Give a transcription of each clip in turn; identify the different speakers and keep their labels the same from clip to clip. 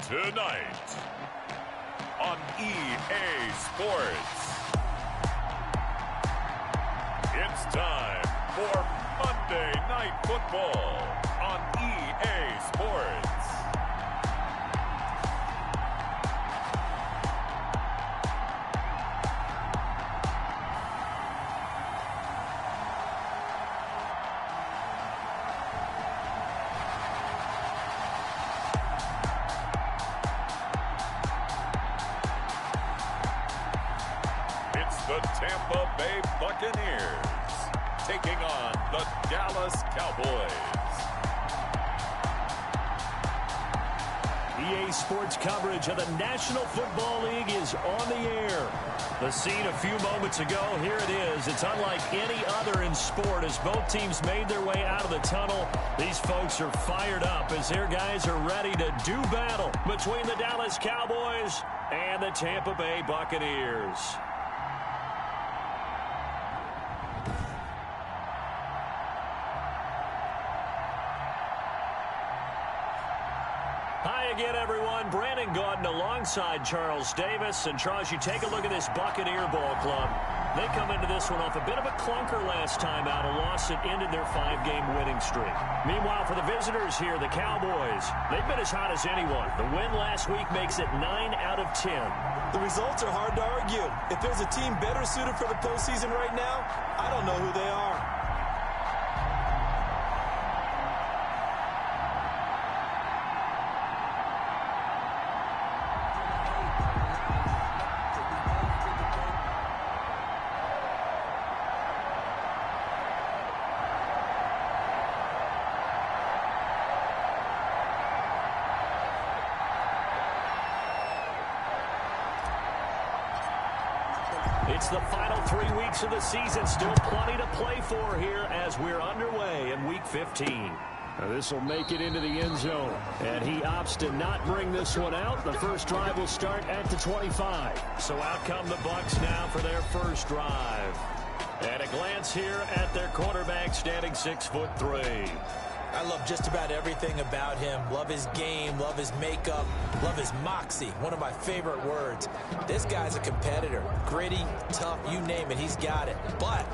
Speaker 1: Tonight on EA Sports, it's time for Monday Night Football on EA Sports. The Tampa Bay Buccaneers taking on the Dallas Cowboys.
Speaker 2: EA Sports coverage of the National Football League is on the air. The scene a few moments ago, here it is. It's unlike any other in sport as both teams made their way out of the tunnel. These folks are fired up as their guys are ready to do battle between the Dallas Cowboys and the Tampa Bay Buccaneers. Hi again, everyone. Brandon Gaudin alongside Charles Davis. And, Charles, you take a look at this Buccaneer ball club. They come into this one off a bit of a clunker last time out, a loss that ended their 5-game winning streak. Meanwhile, for the visitors here, the Cowboys, they've been as hot as anyone. The win last week makes it 9 out of 10.
Speaker 3: The results are hard to argue. If there's a team better suited for the postseason right now, I don't know who they are.
Speaker 2: It's the final 3 weeks of the season. Still plenty to play for here as we're underway in Week 15. This will make it into the end zone. And he opts to not bring this one out. The first drive will start at the 25. So out come the Bucs now for their first drive. And a glance here at their quarterback standing 6'3".
Speaker 3: I love just about everything about him. Love his game, love his makeup, love his moxie. One of my favorite words. This guy's a competitor. Gritty, tough, you name it, he's got it. But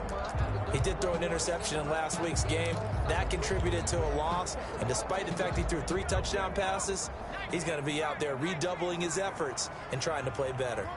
Speaker 3: he did throw an interception in last week's game. That contributed to a loss. And despite the fact he threw 3 touchdown passes, he's going to be out there redoubling his efforts and trying to play better.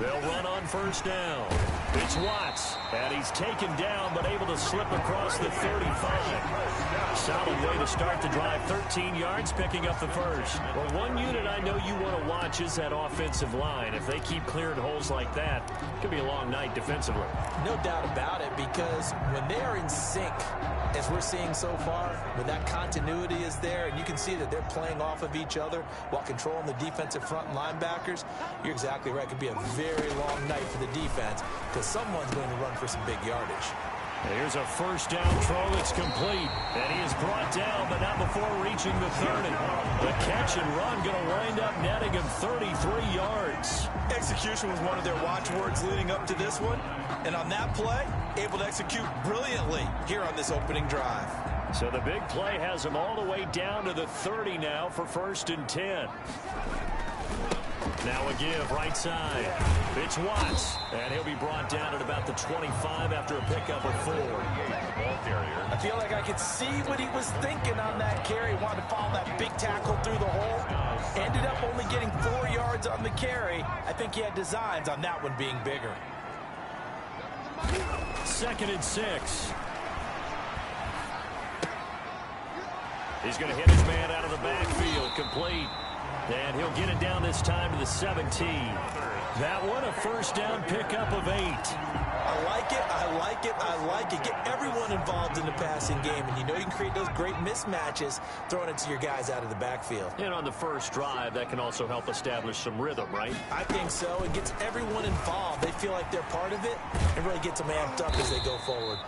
Speaker 2: They'll run on first down. It's Watts, and he's taken down but able to slip across the 35. Solid way to start the drive, 13 yards, picking up the first. Well, one unit I know you want to watch is that offensive line. If they keep clearing holes like that, it could be a long night defensively.
Speaker 3: No doubt about it, because when they are in sync, as we're seeing so far, when that continuity is there and you can see that they're playing off of each other while controlling the defensive front and linebackers, you're exactly right. It could be a very long night for the defense because someone's going to run for some big yardage.
Speaker 2: Here's a first down throw that's complete. And he is brought down, but not before reaching the 30. The catch and run going to wind up netting him 33 yards.
Speaker 3: Execution was one of their watchwords leading up to this one. And on that play, able to execute brilliantly here on this opening drive.
Speaker 2: So the big play has him all the way down to the 30 now for 1st and 10. Now a give right side. It's Watts, and he'll be brought down at about the 25 after a pickup of 4.
Speaker 3: I feel like I could see what he was thinking on that carry. Wanted to follow that big tackle through the hole. Ended up only getting 4 yards on the carry. I think he had designs on that one being bigger.
Speaker 2: 2nd and 6. He's going to hit his man out of the backfield, complete. And he'll get it down this time to the 17. That one, a first down pickup of 8.
Speaker 3: I like it, I like it, I like it. Get everyone involved in the passing game, and you know you can create those great mismatches throwing it to your guys out of the backfield.
Speaker 2: And on the first drive, that can also help establish some rhythm, right?
Speaker 3: I think so. It gets everyone involved. They feel like they're part of it and really gets them amped up as they go forward.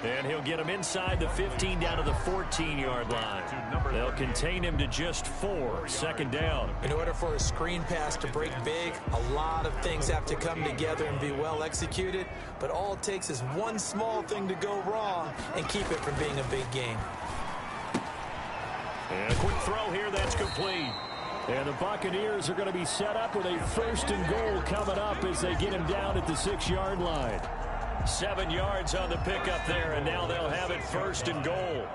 Speaker 2: And he'll get him inside the 15 down to the 14-yard line. They'll contain him to just 4. 2nd down.
Speaker 3: In order for a screen pass to break big, a lot of things have to come together and be well executed. But all it takes is one small thing to go wrong and keep it from being a big game.
Speaker 2: And a quick throw here, that's complete. And the Buccaneers are going to be set up with a 1st and goal coming up as they get him down at the 6-yard line. 7 yards on the pickup there, and now they'll have it 1st and goal.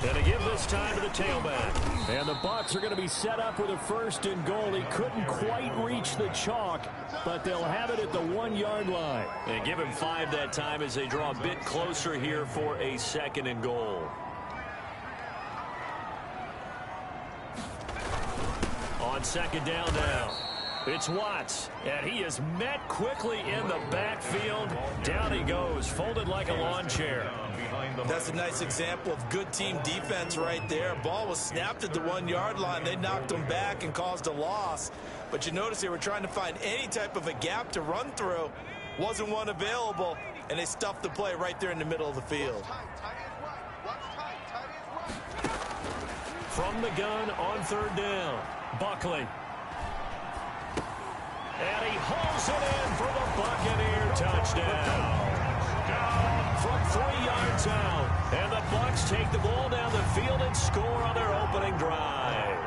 Speaker 2: And to give this time to the tailback. And the Bucs are going to be set up with a 1st and goal. He couldn't quite reach the chalk, but they'll have it at the 1-yard line. And give him 5 that time as they draw a bit closer here for a 2nd and goal. On 2nd down now. It's Watts, and he is met quickly in the backfield. Down he goes, folded like a lawn chair.
Speaker 3: That's a nice example of good team defense right there. Ball was snapped at the 1-yard line. They knocked him back and caused a loss. But you notice they were trying to find any type of a gap to run through. Wasn't one available, and they stuffed the play right there in the middle of the field.
Speaker 2: From the gun on 3rd down, Buckley. And he hauls it in for the Buccaneer touchdown. From 3 yards out. And the Bucs take the ball down the field and score on their opening drive.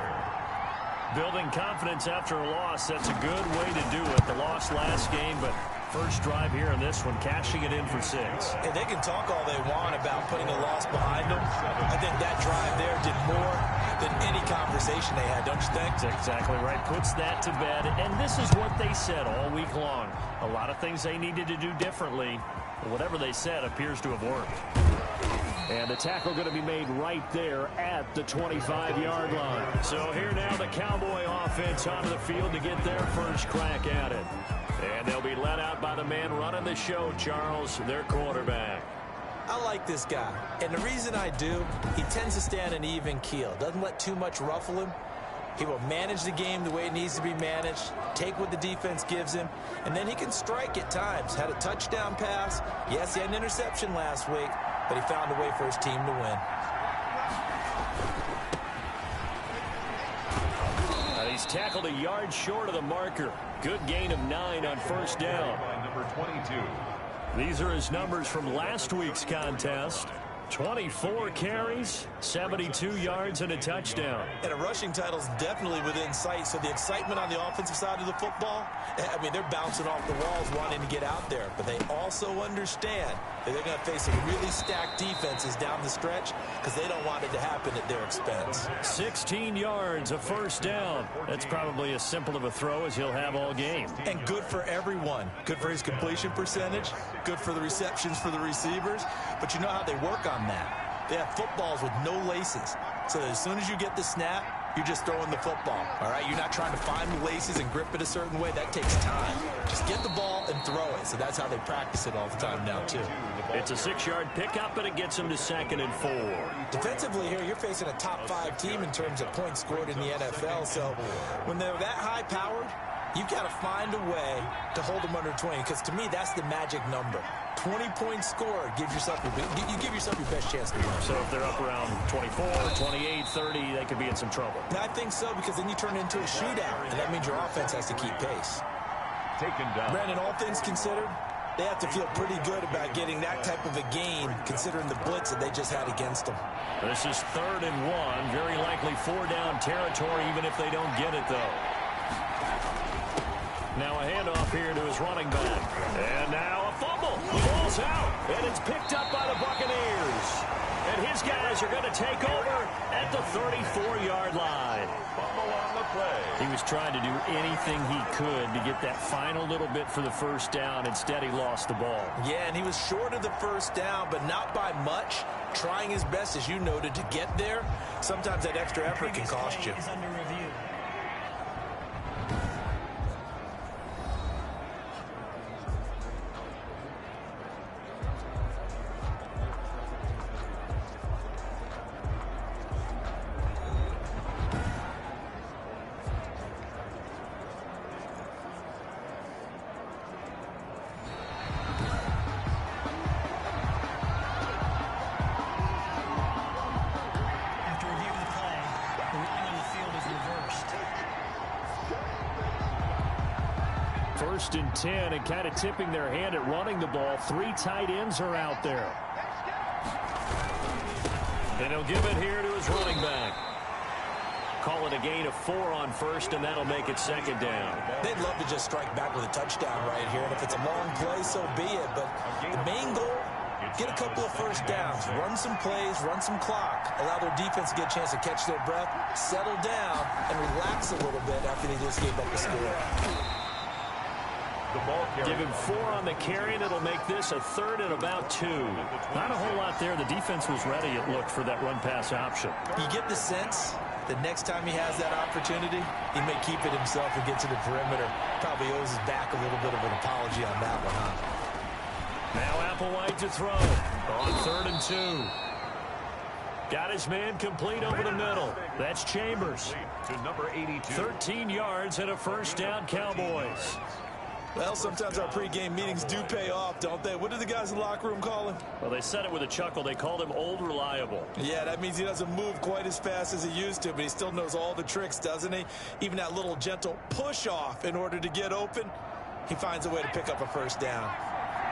Speaker 2: Building confidence after a loss, that's a good way to do it. The loss last game, but first drive here in this one, cashing it in for 6.
Speaker 3: And they can talk all they want about putting a loss behind them. I think that drive there did more than any conversation they had, don't you think?
Speaker 2: That's exactly right. Puts that to bed. And this is what they said all week long. A lot of things they needed to do differently. Whatever they said appears to have worked. And the tackle going to be made right there at the 25-yard line. So here now the Cowboy offense onto the field to get their first crack at it. And they'll be led out by the man running the show, Charles, their quarterback.
Speaker 3: I like this guy, and the reason I do, he tends to stand an even keel. Doesn't let too much ruffle him. He will manage the game the way it needs to be managed, take what the defense gives him, and then he can strike at times. Had a touchdown pass. Yes, he had an interception last week, but he found a way for his team to win.
Speaker 2: He's tackled a yard short of the marker. Good gain of 9 on 1st down.
Speaker 1: Number 22.
Speaker 2: These are his numbers from last week's contest. 24 carries, 72 yards, and a touchdown.
Speaker 3: And a rushing title's definitely within sight, so the excitement on the offensive side of the football, I mean, they're bouncing off the walls wanting to get out there, but they also understand that they're going to face some really stacked defenses down the stretch because they don't want it to happen at their expense.
Speaker 2: 16 yards, a 1st down. That's probably as simple of a throw as he'll have all game.
Speaker 3: And good for everyone. Good for his completion percentage, good for the receptions for the receivers, but you know how they work on that. They have footballs with no laces. So as soon as you get the snap, you're just throwing the football. All right, you're not trying to find the laces and grip it a certain way. That takes time. Just get the ball and throw it. So that's how they practice it all the time now, too.
Speaker 2: It's a 6-yard pickup, and it gets them to 2nd and 4.
Speaker 3: Defensively here, you're facing a top-5 team in terms of points scored in the NFL. So when they're that high-powered, you've got to find a way to hold them under 20, because to me, that's the magic number. 20 points scored gives yourself you give yourself your best chance to win.
Speaker 2: So if they're up around 24, 28, 30, they could be in some trouble.
Speaker 3: And I think so, because then you turn it into a shootout, and that means your offense has to keep pace.
Speaker 1: Taken down.
Speaker 3: Brandon, all things considered, they have to feel pretty good about getting that type of a gain, considering the blitz that they just had against them.
Speaker 2: This is 3rd and 1. Very likely 4-down territory, even if they don't get it, though. Now a handoff here to his running back. And now a fumble. The ball's out, and it's picked up by the Buccaneers. And his guys are going to take over at the 34-yard line.
Speaker 1: Fumble on the play.
Speaker 2: He was trying to do anything he could to get that final little bit for the 1st down. Instead, he lost the ball.
Speaker 3: Yeah, and he was short of the 1st down, but not by much. Trying his best, as you noted, to get there. Sometimes that extra effort can cost you.
Speaker 2: First and 10, and kind of tipping their hand at running the ball. 3 tight ends are out there. And he'll give it here to his running back. Call it a gain of 4 on first, and that'll make it second down.
Speaker 3: They'd love to just strike back with a touchdown right here, and if it's a long play, so be it. But the main goal, get a couple of first downs, run some plays, run some clock, allow their defense to get a chance to catch their breath, settle down, and relax a little bit after they just gave up the score.
Speaker 2: Give him 4 on the carry, and it'll make this a 3rd and about 2. Not a whole lot there. The defense was ready, it looked, for that run-pass option.
Speaker 3: You get the sense that next time he has that opportunity, he may keep it himself and get to the perimeter. Probably owes his back a little bit of an apology on that one, huh?
Speaker 2: Now Applewhite to throw on 3rd and 2. Got his man complete over the middle. That's Chambers.
Speaker 1: To number 82.
Speaker 2: 13 yards and a first down, Cowboys.
Speaker 3: Well, sometimes our pregame meetings do pay off, don't they? What do the guys in the locker room call him?
Speaker 2: Well, they said it with a chuckle. They called him Old Reliable.
Speaker 3: Yeah, that means he doesn't move quite as fast as he used to, but he still knows all the tricks, doesn't he? Even that little gentle push-off in order to get open, he finds a way to pick up a first down.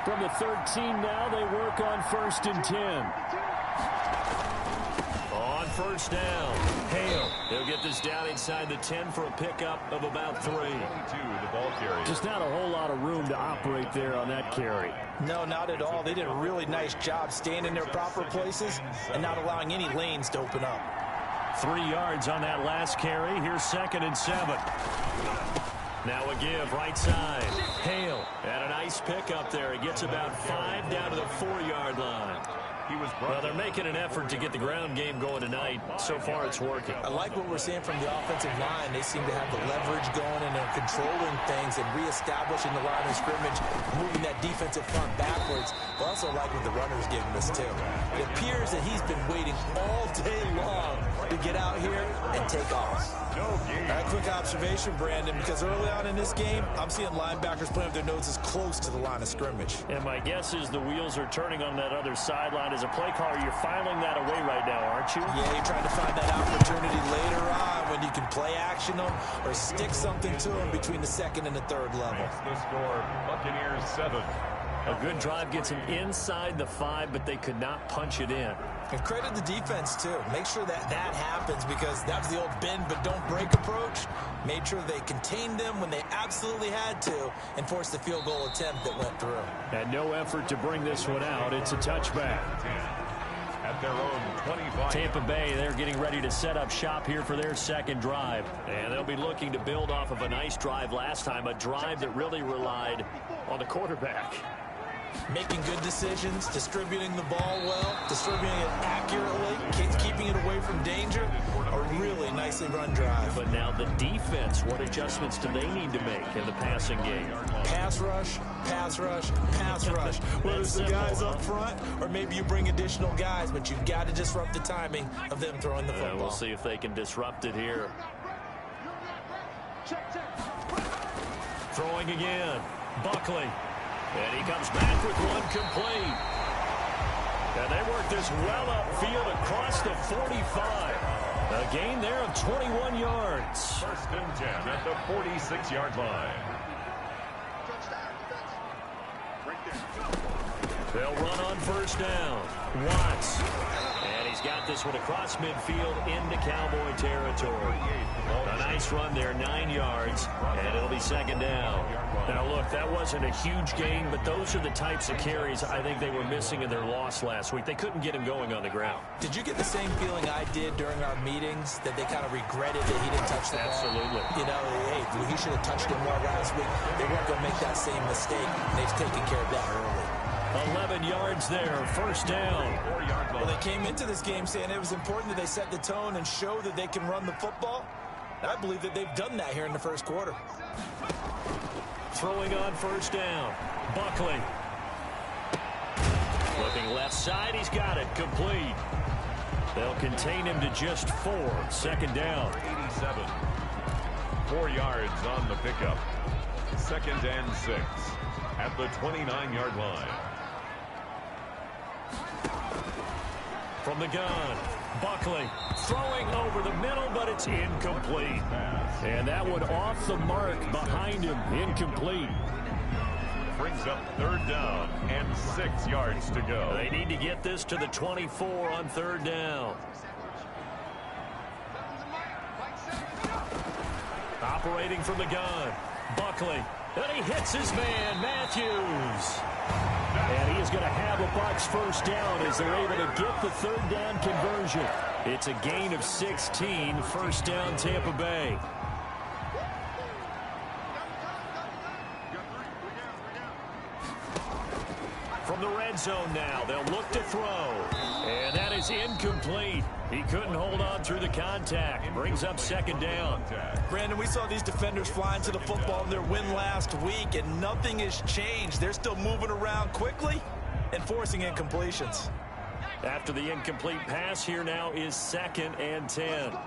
Speaker 2: From the 13 now, they work on 1st and 10. On first down, Hale. He'll get this down inside the 10 for a pickup of about 3.
Speaker 1: 22, the ball carrier.
Speaker 2: Just not a whole lot of room to operate there on that carry.
Speaker 3: No, not at all. They did a really nice job staying in their proper places and not allowing any lanes to open up.
Speaker 2: 3 yards on that last carry. Here's 2nd and 7. Now a give, right side. Hale, and a nice pickup there. He gets about 5 down to the 4-yard line. Well, they're making an effort to get the ground game going tonight. So far, it's working.
Speaker 3: I like what we're seeing from the offensive line. They seem to have the leverage going, and they're controlling things and reestablishing the line of scrimmage, moving that defensive front backwards. But I also like what the runner's giving us, too. It appears that he's been waiting all day long to get out here and take off. A quick observation, Brandon, because early on in this game, I'm seeing linebackers putting up their noses close to the line of scrimmage.
Speaker 2: And my guess is the wheels are turning on that other sideline. As a play caller, you're filing that away right now, aren't you?
Speaker 3: Yeah, you're trying to find that opportunity later on when you can play action them or stick something to them between the 2nd and the 3rd level.
Speaker 1: That's the score, Buccaneers 7.
Speaker 2: A good drive gets them inside the 5, but they could not punch it in.
Speaker 3: And credit the defense, too. Make sure that that happens because that was the old bend but don't break approach. Made sure they contained them when they absolutely had to and forced the field goal attempt that went through.
Speaker 2: And no effort to bring this one out. It's a touchback.
Speaker 1: At their own 25.
Speaker 2: Tampa Bay, they're getting ready to set up shop here for their 2nd drive. And they'll be looking to build off of a nice drive last time, a drive that really relied on the quarterback.
Speaker 3: Making good decisions, distributing the ball well, distributing it accurately, keeping it away from danger. A really nicely run drive.
Speaker 2: But now the defense, what adjustments do they need to make in the passing game?
Speaker 3: Pass rush, pass rush, pass rush. Whether it's the guys up front or maybe you bring additional guys, but you've got to disrupt the timing of them throwing the football.
Speaker 2: We'll see if they can disrupt it here. Throwing again. Buckley. And he comes back with one complete. And they work this well upfield across the 45. A gain there of 21 yards.
Speaker 1: 1st and 10 at the 46-yard line.
Speaker 2: They'll run on 1st down. Watts. And he's got this one across midfield into Cowboy territory. A nice run there, 9 yards, and it'll be 2nd down. Now, look, that wasn't a huge gain, but those are the types of carries I think they were missing in their loss last week. They couldn't get him going on the ground.
Speaker 3: Did you get the same feeling I did during our meetings, that they kind of regretted that he didn't touch the ball?
Speaker 2: Absolutely.
Speaker 3: You know, hey, he should have touched it more last week. They weren't going to make that same mistake, and they've taken care of that early.
Speaker 2: 11 yards there, 1st down.
Speaker 3: Well, they came into this game saying it was important that they set the tone and show that they can run the football. I believe that they've done that here in the 1st quarter.
Speaker 2: Throwing on 1st down. Buckley. Looking left side, he's got it, complete. They'll contain him to just 4, 2nd down.
Speaker 1: 87. 4 yards on the pickup. 2nd and 6 at the 29-yard line.
Speaker 2: From the gun, Buckley throwing over the middle, but it's incomplete. And that one off the mark behind him, incomplete.
Speaker 1: brings up 3rd down and 6 yards to go.
Speaker 2: They need to get this to the 24 on 3rd down. Operating from the gun, Buckley. And he hits his man, Matthews. And he is going to have a Bucs 1st down as they're able to get the 3rd down conversion. It's a gain of 16, 1st down Tampa Bay. From the red zone now, they'll look to throw. And that is incomplete. He couldn't hold on through the contact. Brings up 2nd down.
Speaker 3: Brandon, we saw these defenders flying to the football in their win last week, and nothing has changed. They're still moving around quickly and forcing incompletions.
Speaker 2: After the incomplete pass, here now is 2nd and 10.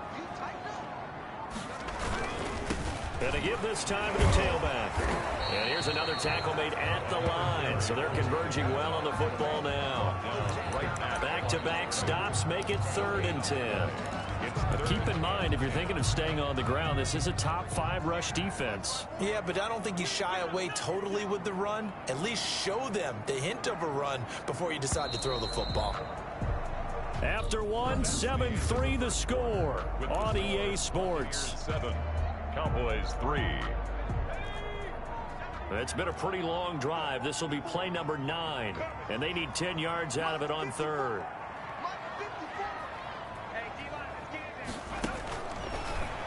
Speaker 2: And to give this time to the tailback. And here's another tackle made at the line. So they're converging well on the football now. Back-to-back stops make it 3rd and 10. But keep in mind, if you're thinking of staying on the ground, this is a top 5 rush defense.
Speaker 3: Yeah, but I don't think you shy away totally with the run. At least show them the hint of a run before you decide to throw the football.
Speaker 2: After 1, 7-3 the score on EA Sports.
Speaker 1: 7, Cowboys 3.
Speaker 2: It's been a pretty long drive. This will be play number 9, and they need 10 yards out of it on 3rd.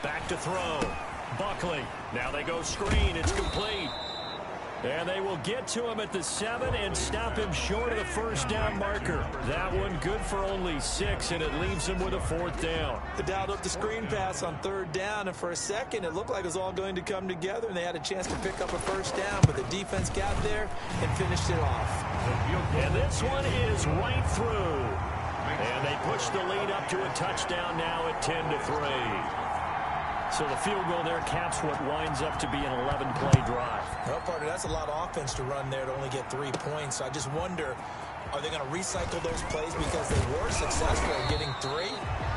Speaker 2: Back to throw. Buckley. Now they go screen. It's complete. And they will get to him at the 7 and stop him short of the 1st down marker. That one good for only 6, and it leaves him with a 4th down.
Speaker 3: They dialed up the screen pass on 3rd down, and for a second it looked like it was all going to come together, and they had a chance to pick up a 1st down, but the defense got there and finished it off.
Speaker 2: And this one is right through. And they push the lead up to a touchdown now at 10-3. So the field goal there caps what winds up to be an 11-play drive.
Speaker 3: Well, partner, that's a lot of offense to run there to only get 3 points. So I just wonder, are they going to recycle those plays because they were successful in getting 3?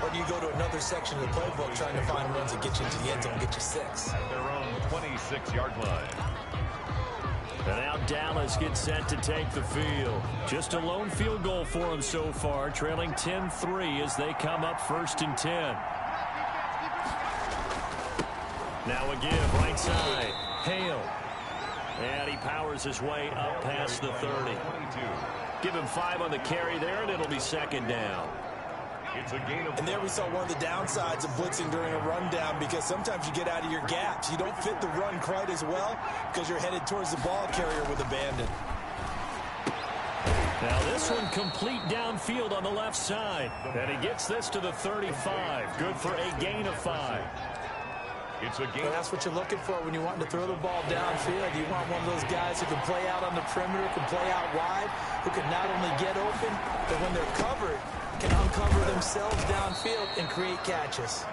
Speaker 3: Or do you go to another section of the playbook trying to find ones that get you into the end zone and get you 6?
Speaker 1: At their own 26-yard line.
Speaker 2: And now Dallas gets set to take the field. Just a lone field goal for them so far, trailing 10-3 as they come up 1st and 10. Now a give, right side. Hale. And he powers his way up past the 30. Give him 5 on the carry there, and it'll be 2nd down.
Speaker 1: It's a gain of...
Speaker 3: And there we saw one of the downsides of blitzing during a rundown, because sometimes you get out of your gaps. You don't fit the run quite as well because you're headed towards the ball carrier with abandon.
Speaker 2: Now this one complete downfield on the left side. And he gets this to the 35. Good for a gain of 5.
Speaker 1: It's a game.
Speaker 3: Well, that's what you're looking for when you want to throw the ball downfield. You want one of those guys who can play out on the perimeter, can play out wide, who can not only get open, but when they're covered, can uncover themselves downfield and create catches.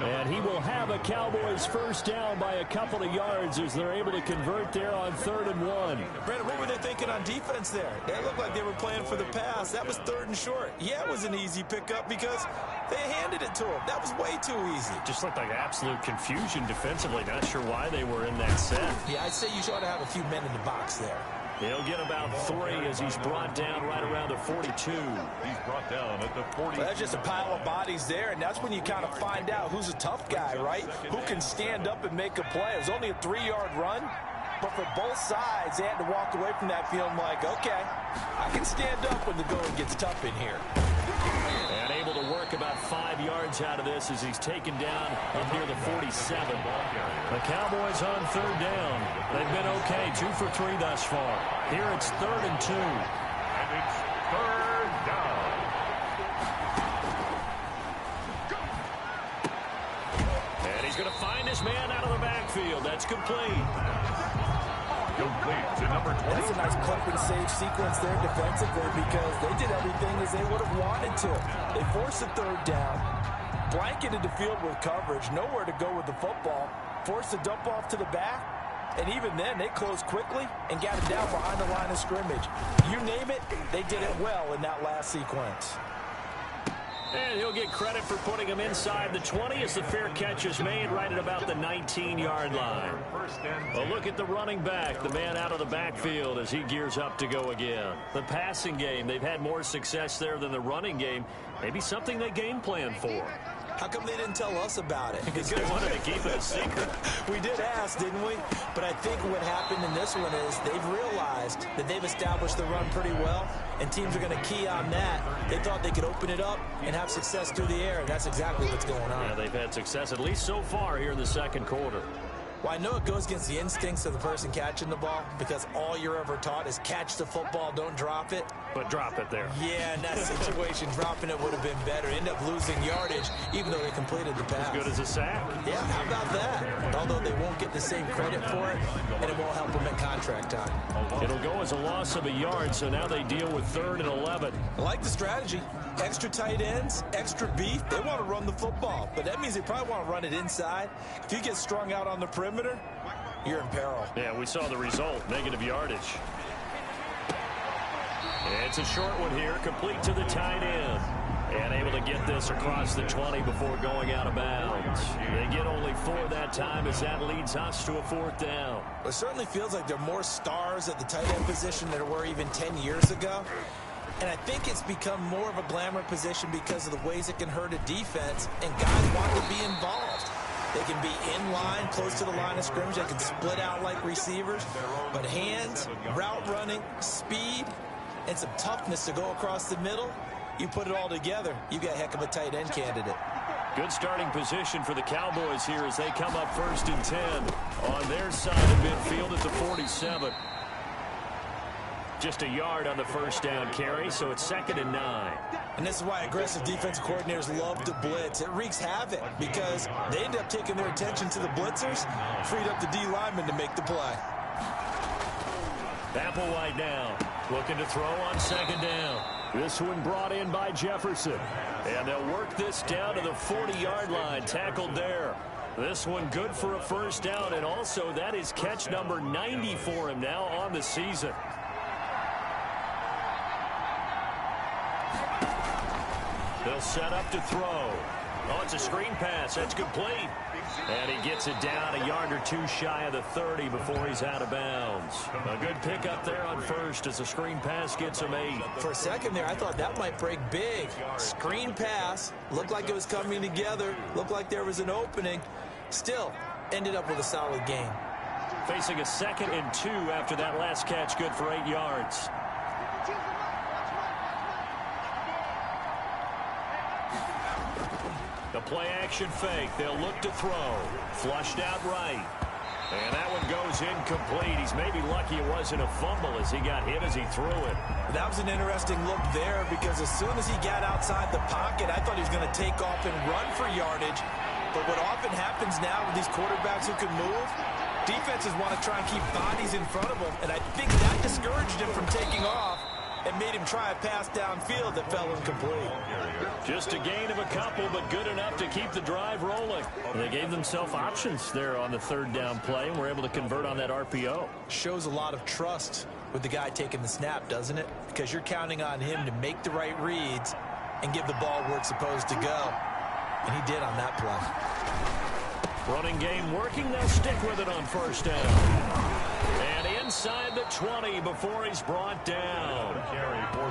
Speaker 2: And he will have a Cowboys 1st down by a couple of yards as they're able to convert there on 3rd and 1.
Speaker 3: Brandon, what were they thinking on defense there? They looked like they were playing for the pass. That was 3rd and short. Yeah, it was an easy pickup because they handed it to him. That was way too easy.
Speaker 2: Just looked like absolute confusion defensively. Not sure why they were in that set.
Speaker 3: Yeah, I'd say you ought to have a few men in the box there.
Speaker 2: He'll get about 3 as he's brought down right around the 42.
Speaker 1: He's brought down at the 40.
Speaker 3: Well, that's just a pile of bodies there, and that's when you kind of find out who's a tough guy, right? Who can stand up and make a play. It was only a 3-yard run, but for both sides, they had to walk away from that feeling like, okay, I can stand up when the going gets tough in here.
Speaker 2: And able to work about 5 yards out of this as he's taken down up near the 47. The Cowboys on 3rd down. They've been okay, 2 for 3 thus far. Here it's 3rd and 2.
Speaker 1: And it's 3rd down.
Speaker 2: And he's going to find his man out of the backfield. That's complete.
Speaker 1: Complete to number 20.
Speaker 3: That's a nice clip and save sequence there defensively because they did everything as they would have wanted to. They forced the 3rd down, blanketed the field with coverage, nowhere to go with the football, forced the dump off to the back, and even then they closed quickly and got it down behind the line of scrimmage. You name it, they did it well in that last sequence.
Speaker 2: And he'll get credit for putting him inside the 20 as the fair catch is made right at about the 19-yard line. Well, look at the running back, the man out of the backfield as he gears up to go again. The passing game, they've had more success there than the running game. Maybe something they game plan for.
Speaker 3: How come they didn't tell us about it?
Speaker 2: Because they wanted to keep it a secret.
Speaker 3: We did ask, didn't we? But I think what happened in this one is they've realized that they've established the run pretty well, and teams are going to key on that. They thought they could open it up and have success through the air, and that's exactly what's going on.
Speaker 2: Yeah, they've had success, at least so far here in the second quarter.
Speaker 3: Well, I know it goes against the instincts of the person catching the ball because all you're ever taught is catch the football, don't drop it.
Speaker 2: But drop it there.
Speaker 3: Yeah, in that situation, dropping it would have been better. End up losing yardage, even though they completed the pass.
Speaker 2: As good as a sack.
Speaker 3: Yeah, how about that? Although they won't get the same credit for it, and it won't help them at contract time.
Speaker 2: It'll go as a loss of a yard, so now they deal with 3rd and 11.
Speaker 3: I like the strategy. Extra tight ends, extra beef. They want to run the football, but that means they probably want to run it inside. If you get strung out on the perimeter, you're in peril.
Speaker 2: Yeah, we saw the result, negative yardage. It's a short one here, complete to the tight end. And able to get this across the 20 before going out of bounds. They get only 4 that time as that leads us to a 4th down.
Speaker 3: It certainly feels like there are more stars at the tight end position than there were even 10 years ago. And I think it's become more of a glamour position because of the ways it can hurt a defense, and guys want to be involved. They can be in line, close to the line of scrimmage. They can split out like receivers. But hands, route running, speed, and some toughness to go across the middle, you put it all together, you got a heck of a tight end candidate.
Speaker 2: Good starting position for the Cowboys here as they come up 1st and 10 on their side of midfield at the 47. Just a yard on the 1st down carry, so it's 2nd and 9.
Speaker 3: And this is why aggressive defensive coordinators love to blitz. It wreaks havoc because they end up taking their attention to the blitzers, freed up the D lineman to make the play.
Speaker 2: Applewhite now, looking to throw on 2nd down. This one brought in by Jefferson. And they'll work this down to the 40-yard line, tackled there. This one good for a 1st down, and also that is catch number 90 for him now on the season. They'll set up to throw. Oh, it's a screen pass. That's complete. And he gets it down a yard or 2 shy of the 30 before he's out of bounds. A good pickup there on 1st as the screen pass gets him 8.
Speaker 3: For a second there, I thought that might break big. Screen pass. Looked like it was coming together. Looked like there was an opening. Still, ended up with a solid gain.
Speaker 2: Facing a 2nd and 2 after that last catch, good for 8 yards. The play-action fake. They'll look to throw. Flushed out right. And that one goes incomplete. He's maybe lucky it wasn't a fumble as he got hit as he threw it.
Speaker 3: That was an interesting look there because as soon as he got outside the pocket, I thought he was going to take off and run for yardage. But what often happens now with these quarterbacks who can move, defenses want to try and keep bodies in front of them. And I think that discouraged him from taking off and made him try a pass downfield that fell incomplete.
Speaker 2: Just a gain of a couple, but good enough to keep the drive rolling. They gave themselves options there on the 3rd down play and were able to convert on that RPO.
Speaker 3: Shows a lot of trust with the guy taking the snap, doesn't it? Because you're counting on him to make the right reads and give the ball where it's supposed to go. And he did on that play.
Speaker 2: Running game working. They'll stick with it on 1st down. And inside the 20 before he's brought down.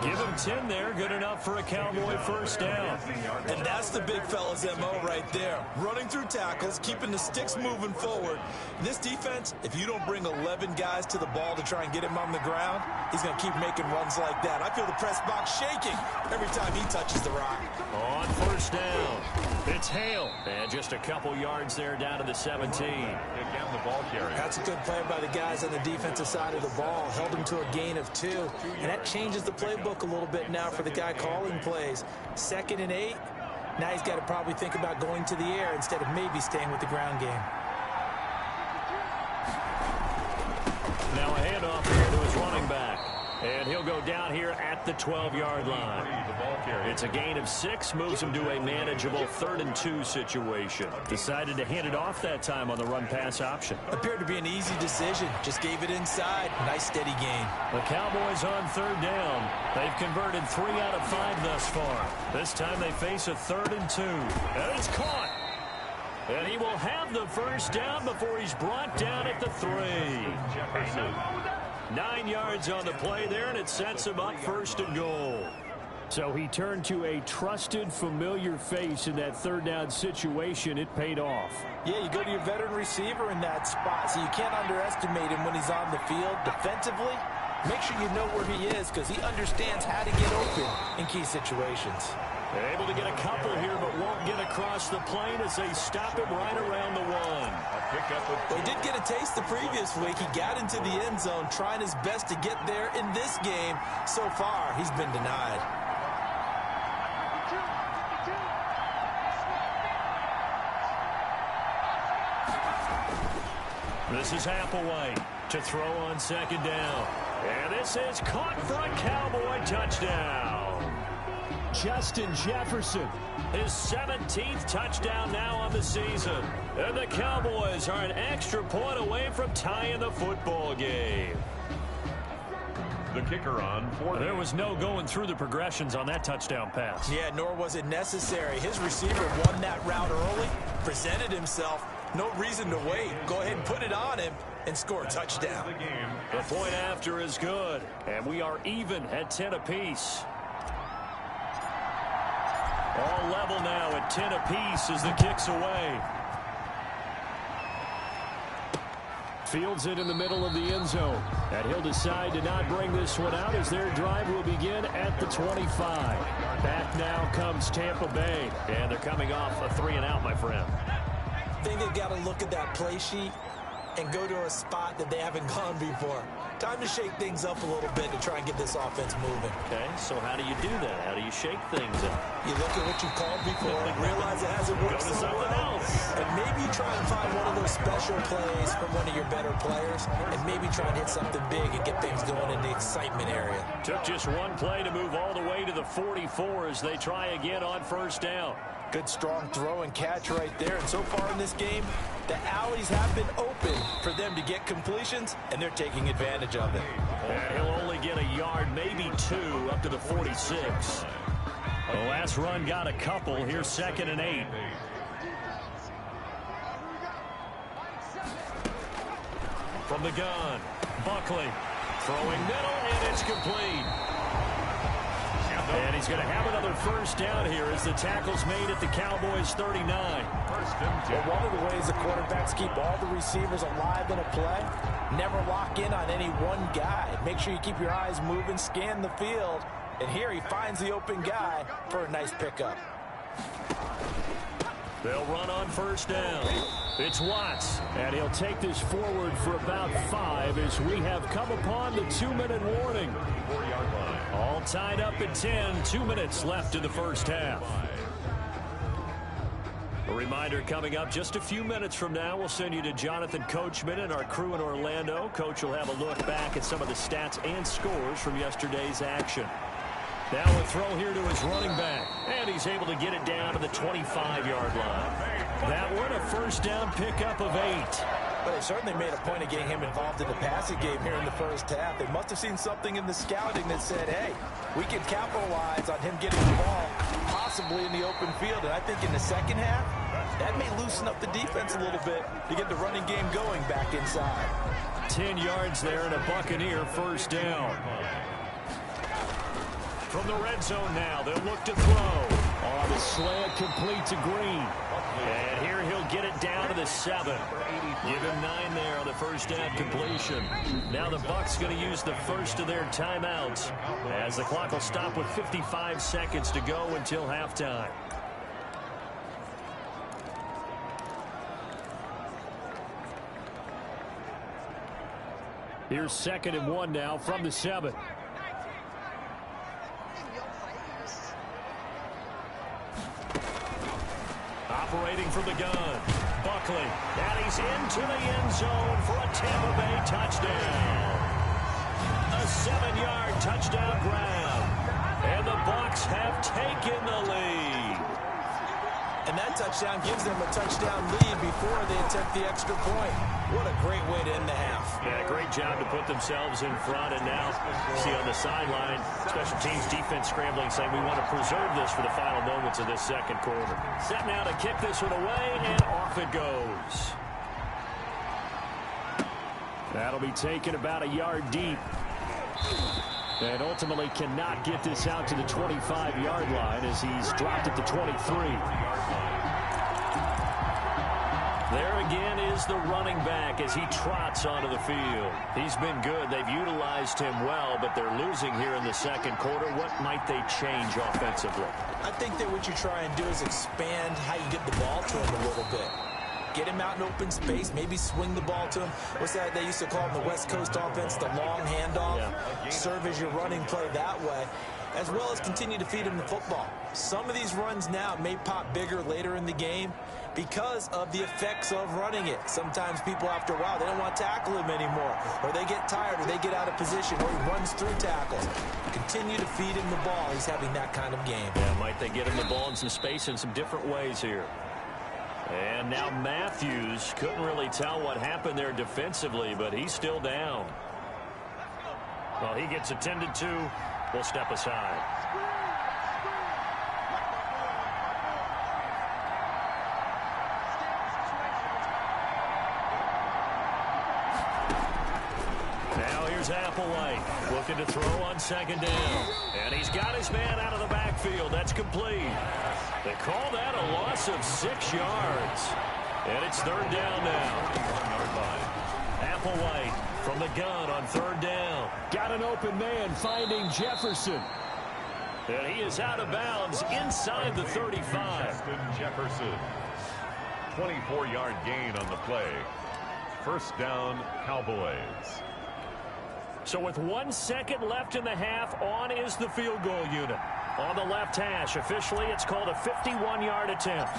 Speaker 2: Give him 10 there. Good enough for a Cowboy 1st down.
Speaker 3: And that's the big fella's MO right there. Running through tackles, keeping the sticks moving forward. This defense, if you don't bring 11 guys to the ball to try and get him on the ground, he's going to keep making runs like that. I feel the press box shaking every time he touches the rock.
Speaker 2: On 1st down, it's Hale. And just a couple yards there down to the 17.
Speaker 1: Again, the ball carrier.
Speaker 3: That's a good play by the guys on the defensive side of the ball. Held him to a gain of 2. And that changes the playbook a little bit now for the guy calling plays. 2nd and 8. Now he's got to probably think about going to the air instead of maybe staying with the ground game.
Speaker 2: Now a handoff here to his running back. And he'll go down here at the 12-yard line. It's a gain of 6, moves him to a manageable 3rd and 2 situation. Decided to hand it off that time on the run-pass option.
Speaker 3: Appeared to be an easy decision. Just gave it inside. Nice steady gain.
Speaker 2: The Cowboys on 3rd down. They've converted 3 out of 5 thus far. This time they face a 3rd and 2. And it's caught. And he will have the first down before he's brought down at the 3. 9 yards on the play there, and it sets him up 1st and goal. So he turned to a trusted, familiar face in that 3rd down situation. It paid off.
Speaker 3: Yeah, you go to your veteran receiver in that spot, so you can't underestimate him when he's on the field. Defensively, make sure you know where he is because he understands how to get open in key situations.
Speaker 2: Able to get a couple here, but won't get across the plane as they stop him right around the 1.
Speaker 3: Well, he did get a taste the previous week. He got into the end zone, trying his best to get there in this game. So far, he's been denied.
Speaker 2: This is Applewhite to throw on 2nd down. And this is caught for a Cowboy touchdown. Justin Jefferson, his 17th touchdown now on the season. And the Cowboys are an extra point away from tying the football game.
Speaker 1: The kicker on 4.
Speaker 2: There was no going through the progressions on that touchdown pass.
Speaker 3: Yeah, nor was it necessary. His receiver won that route early, presented himself. No reason to wait. Go ahead and put it on him and score a touchdown.
Speaker 2: The point after is good, and we are even at 10 apiece. All level now at 10 apiece as the kick's away. Fields it in the middle of the end zone. And he'll decide to not bring this one out as their drive will begin at the 25. Back now comes Tampa Bay. And they're coming off a 3-and-out, my friend.
Speaker 3: I think they've got to look at that play sheet and go to a spot that they haven't gone before. Time to shake things up a little bit to try and get this offense moving.
Speaker 2: Okay, so how do you do that? How do you shake things up?
Speaker 3: You look at what you've called before, realize it hasn't worked so well, and maybe try and find one of those special plays from one of your better players, and maybe try and hit something big and get things going in the excitement area.
Speaker 2: Took just one play to move all the way to the 44 as they try again on 1st down.
Speaker 3: Good strong throw and catch right there. And so far in this game, the alleys have been open for them to get completions, and they're taking advantage of it.
Speaker 2: And he'll only get a yard, maybe 2, up to the 46. The last run got a couple. Here's 2nd and 8. From the gun, Buckley throwing middle, and it's complete. And he's going to have another 1st down here as the tackle's made at the Cowboys' 39.
Speaker 3: Well, one of the ways the quarterbacks keep all the receivers alive in a play, never lock in on any one guy. Make sure you keep your eyes moving, scan the field, and here he finds the open guy for a nice pickup.
Speaker 2: They'll run on 1st down. It's Watts, and he'll take this forward for about 5 as we have come upon the 2-minute warning.
Speaker 1: 4-yard line.
Speaker 2: All tied up at 10, 2 minutes left in the 1st half. A reminder coming up just a few minutes from now, we'll send you to Jonathan Coachman and our crew in Orlando. Coach will have a look back at some of the stats and scores from yesterday's action. Now a throw here to his running back, and he's able to get it down to the 25-yard line. That one, a 1st down pickup of 8.
Speaker 3: But they certainly made a point of getting him involved in the passing game here in the 1st half. They must have seen something in the scouting that said, hey, we can capitalize on him getting the ball, possibly in the open field. And I think in the 2nd half, that may loosen up the defense a little bit to get the running game going back inside.
Speaker 2: 10 yards there and a Buccaneer 1st down. From the red zone now, they'll look to throw. Oh, the slant complete to Green. And here he'll get it down to the 7. Give him 9 there on the 1st down completion. Now the Bucs going to use the first of their timeouts as the clock will stop with 55 seconds to go until halftime. Here's 2nd and 1 now from the 7. Operating from the gun, Buckley, and he's into the end zone for a Tampa Bay touchdown. A 7-yard touchdown grab. And the Bucs have taken the lead.
Speaker 3: And that touchdown gives them a touchdown lead before they attempt the extra point. What a great way to end the half.
Speaker 2: Yeah, great job to put themselves in front. And now, see on the sideline, special teams defense scrambling, saying we want to preserve this for the final moments of this second quarter. Set now to kick this one away, and off it goes. That'll be taken about a yard deep. And ultimately cannot get this out to the 25-yard line as he's dropped at the 23. There again is the running back as he trots onto the field. He's been good. They've utilized him well, but they're losing here in the second quarter. What might they change offensively?
Speaker 3: I think that what you try and do is expand how you get the ball to him a little bit. Get him out in open space, maybe swing the ball to him. What's that they used to call in the West Coast offense, the long handoff? Yeah. Serve as your running play that way, as well as continue to feed him the football. Some of these runs now may pop bigger later in the game because of the effects of running it. Sometimes people, after a while, they don't want to tackle him anymore, or they get tired, or they get out of position, or he runs through tackles. Continue to feed him the ball. He's having that kind of game.
Speaker 2: Yeah, might they get him the ball in some space in some different ways here. And now Matthews couldn't really tell what happened there defensively, but he's still down. Well, he gets attended to. We'll step aside. Now here's Applewhite looking to throw on second down. And he's got his man out of the backfield. That's complete. They call that a loss of 6 yards. And it's third down now. Applewhite from the gun on third down. Got an open man finding Jefferson. And he is out of bounds inside the 35.
Speaker 1: Justin Jefferson. 24-yard gain on the play. First down, Cowboys.
Speaker 2: So with 1 second left in the half, on is the field goal unit. On the left hash, officially it's called a 51-yard attempt.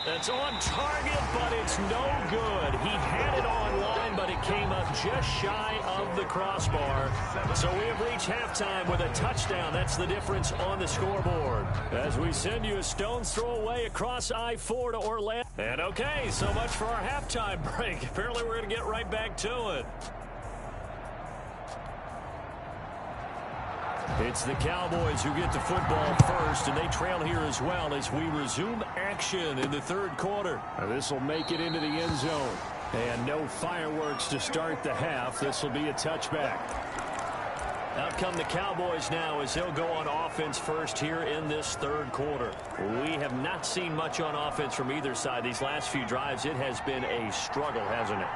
Speaker 2: That's on target, but it's no good. He had it on line, but it came up just shy of the crossbar. So we have reached halftime with a touchdown. That's the difference on the scoreboard. As we send you a stone's throw away across I-4 to Orlando. And okay, so much for our halftime break. Apparently we're going to get right back to it. It's the Cowboys who get the football first, and they trail here as well as we resume action in the third quarter. This will make it into the end zone. And no fireworks to start the half. This will be a touchback. Out come the Cowboys now as they'll go on offense first here in this third quarter. We have not seen much on offense from either side. These last few drives, it has been a struggle, hasn't it?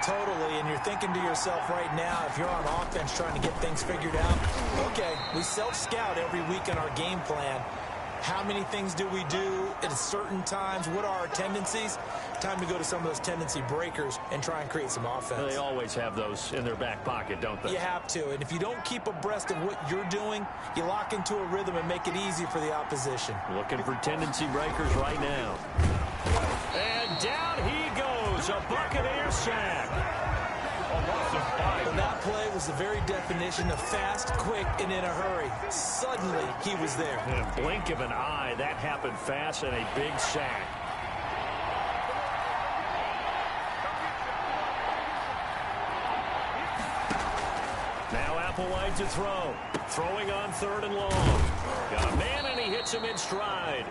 Speaker 3: Totally, and you're thinking to yourself right now, if you're on offense trying to get things figured out, okay, we self-scout every week in our game plan. How many things do we do at certain times? What are our tendencies? Time to go to some of those tendency breakers and try and create some offense.
Speaker 2: They always have those in their back pocket, don't they?
Speaker 3: You have to, and if you don't keep abreast of what you're doing, you lock into a rhythm and make it easy for the opposition.
Speaker 2: Looking for tendency breakers right now. And down he goes, a Buccaneer sack.
Speaker 3: And that play was the very definition of fast, quick, and in a hurry. Suddenly, he was there.
Speaker 2: In a blink of an eye, that happened fast and a big sack. Now Applewhite to throw. Throwing on third and long. Got a man, and he hits him in stride.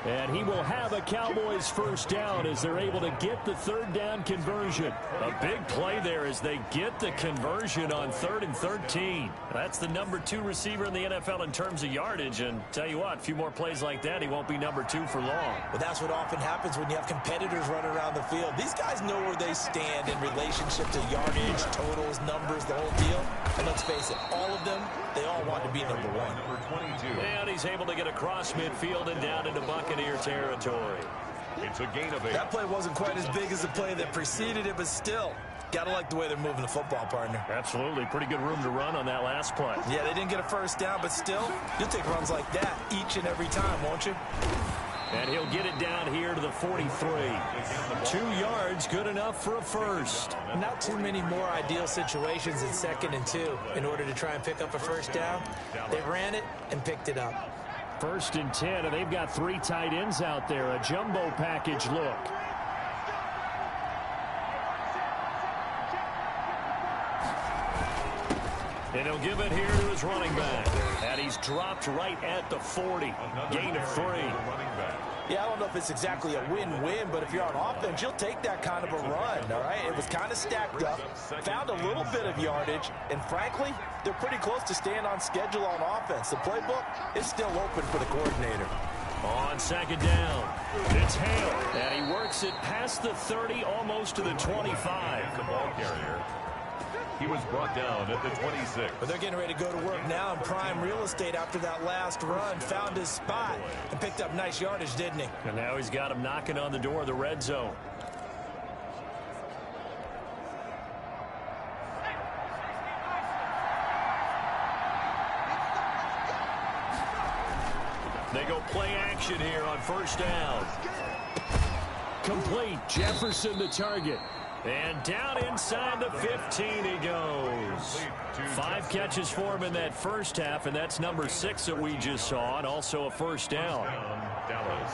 Speaker 2: And he will have a Cowboys first down as they're able to get the third down conversion. A big play there as they get the conversion on 3rd and 13. That's the number 2 receiver in the NFL in terms of yardage. And tell you what, a few more plays like that, he won't be number 2 for long.
Speaker 3: But that's what often happens when you have competitors running around the field. These guys know where they stand in relationship to yardage, totals, numbers, the whole deal. And let's face it, all of them, they all want to be number 1.
Speaker 1: Number 22.
Speaker 2: And he's able to get across midfield and down into Buccaneer territory.
Speaker 1: It's a gain of 8.
Speaker 3: That play wasn't quite as big as the play that preceded it, but still, got to like the way they're moving the football, partner.
Speaker 2: Absolutely. Pretty good room to run on that last play.
Speaker 3: Yeah, they didn't get a first down, but still, you'll take runs like that each and every time, won't you?
Speaker 2: And he'll get it down here to the 43. 2 yards, good enough for a first.
Speaker 3: Not too many more ideal situations in 2nd and 2 in order to try and pick up a first down. They ran it and picked it up.
Speaker 2: 1st and 10, and they've got 3 tight ends out there. A jumbo package look. And he'll give it here to his running back. And he's dropped right at the 40. Gain of 3.
Speaker 3: Yeah, I don't know if it's exactly a win-win, but if you're on offense, you'll take that kind of a run, all right? It was kind of stacked up, found a little bit of yardage, and frankly, they're pretty close to staying on schedule on offense. The playbook is still open for the coordinator.
Speaker 2: On 2nd down, it's Hale. And he works it past the 30, almost to the 25.
Speaker 1: The ball carrier. He was brought down at the 26.
Speaker 3: But they're getting ready to go to work now in prime real estate after that last run. Found his spot and picked up nice yardage, didn't he?
Speaker 2: And now he's got him knocking on the door of the red zone. They go play action here on 1st down. Complete. Jefferson the target. And down inside the 15 he goes. 5 catches for him in that first half, and that's number 6 that we just saw, and also a first down.
Speaker 1: Dallas.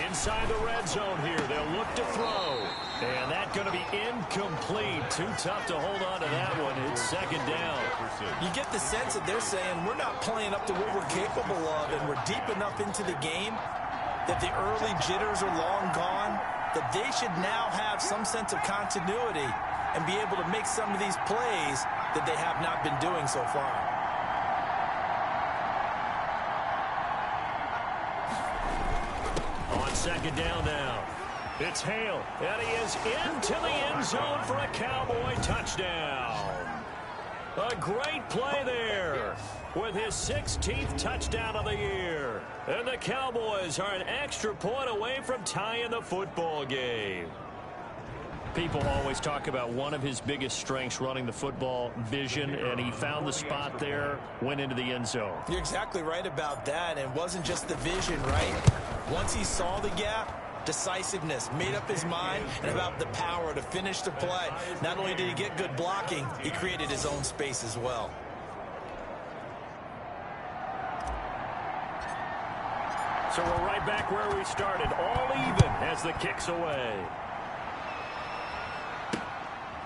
Speaker 2: Inside the red zone here, they'll look to throw. And that's going to be incomplete. Too tough to hold on to that one. It's 2nd down.
Speaker 3: You get the sense that they're saying we're not playing up to what we're capable of, and we're deep enough into the game that the early jitters are long gone, that they should now have some sense of continuity and be able to make some of these plays that they have not been doing so far.
Speaker 2: On 2nd down now, it's Hale, and he is into the end zone for a Cowboy touchdown. A great play there with his 16th touchdown of the year. And the Cowboys are an extra point away from tying the football game. People always talk about one of his biggest strengths running the football, vision, and he found the spot there, went into the end zone.
Speaker 3: You're exactly right about that, and it wasn't just the vision, right? Once he saw the gap, decisiveness, made up his mind, and about the power to finish the play. Not only did he get good blocking, he created his own space as well.
Speaker 2: So we're right back where we started, all even as the kick's away.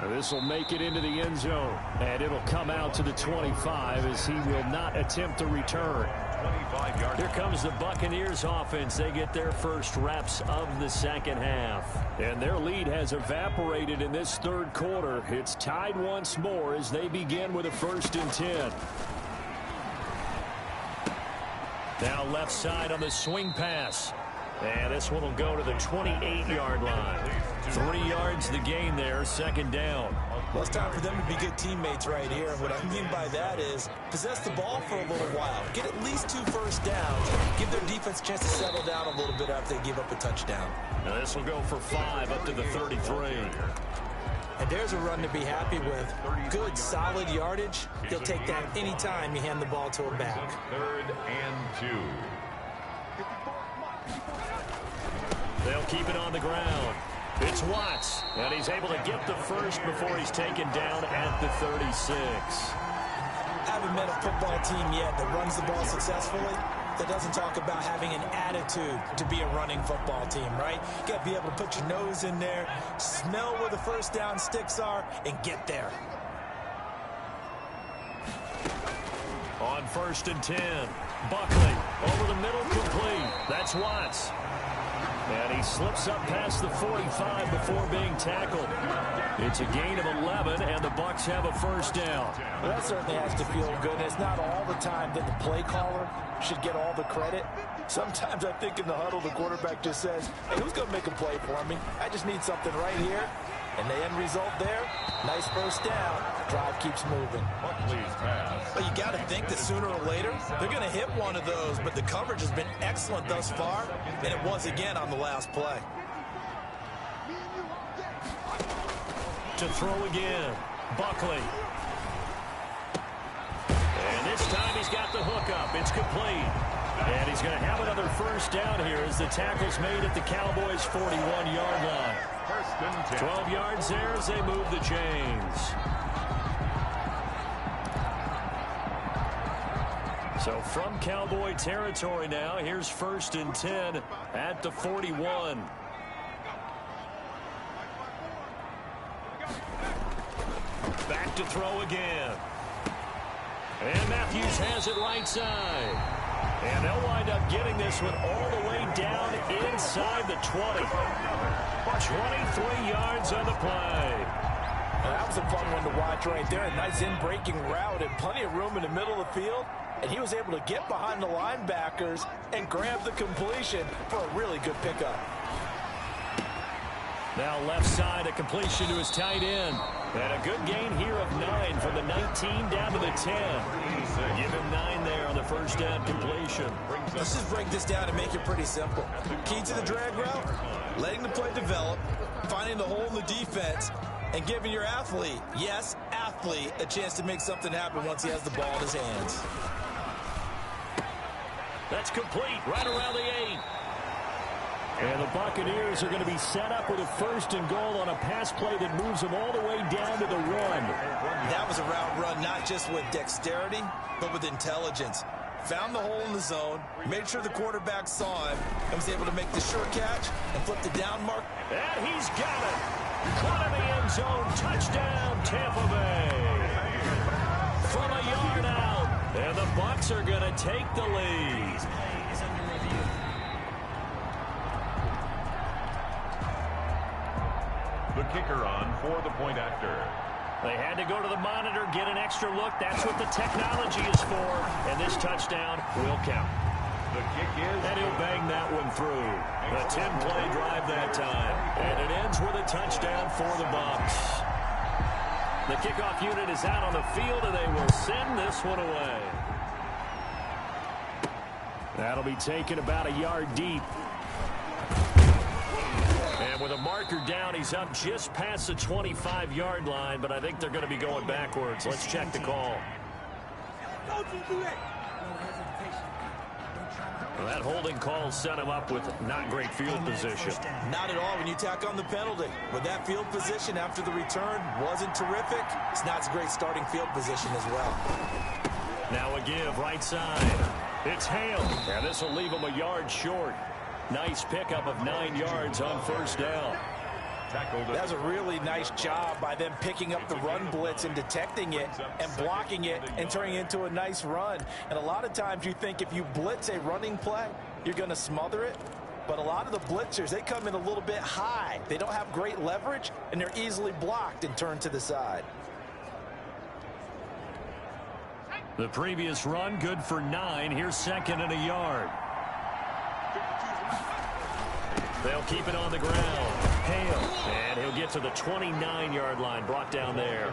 Speaker 2: This will make it into the end zone, and it'll come out to the 25 as he will not attempt to return.
Speaker 1: 25 yards.
Speaker 2: Here comes the Buccaneers offense. They get their first reps of the second half. And their lead has evaporated in this 3rd quarter. It's tied once more as they begin with a 1st and 10. Now left side on the swing pass. And this one will go to the 28-yard line. 3 yards the gain there, 2nd down.
Speaker 3: Well, it's time for them to be good teammates right here. And what I mean by that is possess the ball for a little while. Get at least 2 first downs. Give their defense a chance to settle down a little bit after they give up a touchdown.
Speaker 2: Now this will go for 5 up to the 33.
Speaker 3: And there's a run to be happy with. Good, solid yardage. He'll take that any time you hand the ball to a back.
Speaker 1: 3rd and 2.
Speaker 2: They'll keep it on the ground. It's Watts, and he's able to get the first before he's taken down at the 36.
Speaker 3: Haven't met a football team yet that runs the ball successfully that doesn't talk about having an attitude to be a running football team, right? You got to be able to put your nose in there, smell where the first down sticks are, and get there.
Speaker 2: On 1st and 10, Buckley over the middle, complete. That's Watts. And he slips up past the 45 before being tackled. It's a gain of 11, and the Bucs have a first down.
Speaker 3: Well, that certainly has to feel good. And it's not all the time that the play caller should get all the credit. Sometimes I think in the huddle, the quarterback just says, hey, who's going to make a play for me? I just need something right here. And the end result there, nice first down. Drive keeps moving.
Speaker 1: Buckley's pass.
Speaker 3: But you got to think that sooner or later, they're going to hit one of those. But the coverage has been excellent thus far, and it was again on the last play. To throw again, Buckley. And this time
Speaker 2: he's got the hook up. It's complete. And he's going to have another first down here as the tackle's made at the Cowboys' 41-yard line. 12 yards there as they move the chains. So from Cowboy territory now, here's 1st and 10 at the 41. Back to throw again. And Matthews has it right side. And they'll wind up getting this one all the way down inside the 20. 23 yards on the play.
Speaker 3: Well, that was a fun one to watch right there. A nice in-breaking route and plenty of room in the middle of the field. And he was able to get behind the linebackers and grab the completion for a really good pickup.
Speaker 2: Now left side, a completion to his tight end. And a good gain here of 9 from the 19 down to the 10. Give him 9 there on the first down completion.
Speaker 3: Let's just break this down and make it pretty simple. Key to the drag route, letting the play develop, finding the hole in the defense, and giving your athlete, yes, athlete, a chance to make something happen once he has the ball in his hands.
Speaker 2: That's complete right around the 8. And the Buccaneers are going to be set up with a 1st and goal on a pass play that moves them all the way down to the 1.
Speaker 3: That was a route run not just with dexterity, but with intelligence. Found the hole in the zone, made sure the quarterback saw him, and was able to make the sure catch and flip the down mark.
Speaker 2: And he's got it. Caught in the end zone. Touchdown, Tampa Bay. From a yard out. And the Bucs are going to take the lead.
Speaker 1: The kicker on for the point after.
Speaker 2: They had to go to the monitor, get an extra look. That's what the technology is for. And this touchdown will count.
Speaker 1: The kick is...
Speaker 2: And he'll bang that one through. A 10-play drive that time. And it ends with a touchdown for the Bucs. The kickoff unit is out on the field, and they will send this one away. That'll be taken about a yard deep. And with a marker down, he's up just past the 25-yard line, but I think they're going to be going backwards. Let's check the call. Well, that holding call set him up with not great field position.
Speaker 3: Not at all when you tack on the penalty. But that field position after the return wasn't terrific. It's not a great starting field position as well.
Speaker 2: Now a give right side. It's Hale. And this will leave him a yard short. Nice pickup of 9 yards on first down.
Speaker 3: That was a really nice job by them picking up the run blitz and detecting it and blocking it and turning it into a nice run. And a lot of times you think if you blitz a running play, you're going to smother it. But a lot of the blitzers, they come in a little bit high. They don't have great leverage, and they're easily blocked and turned to the side.
Speaker 2: The previous run, good for 9. Here's 2nd and a yard. They'll keep it on the ground. Hale. And he'll get to the 29-yard line, brought down there.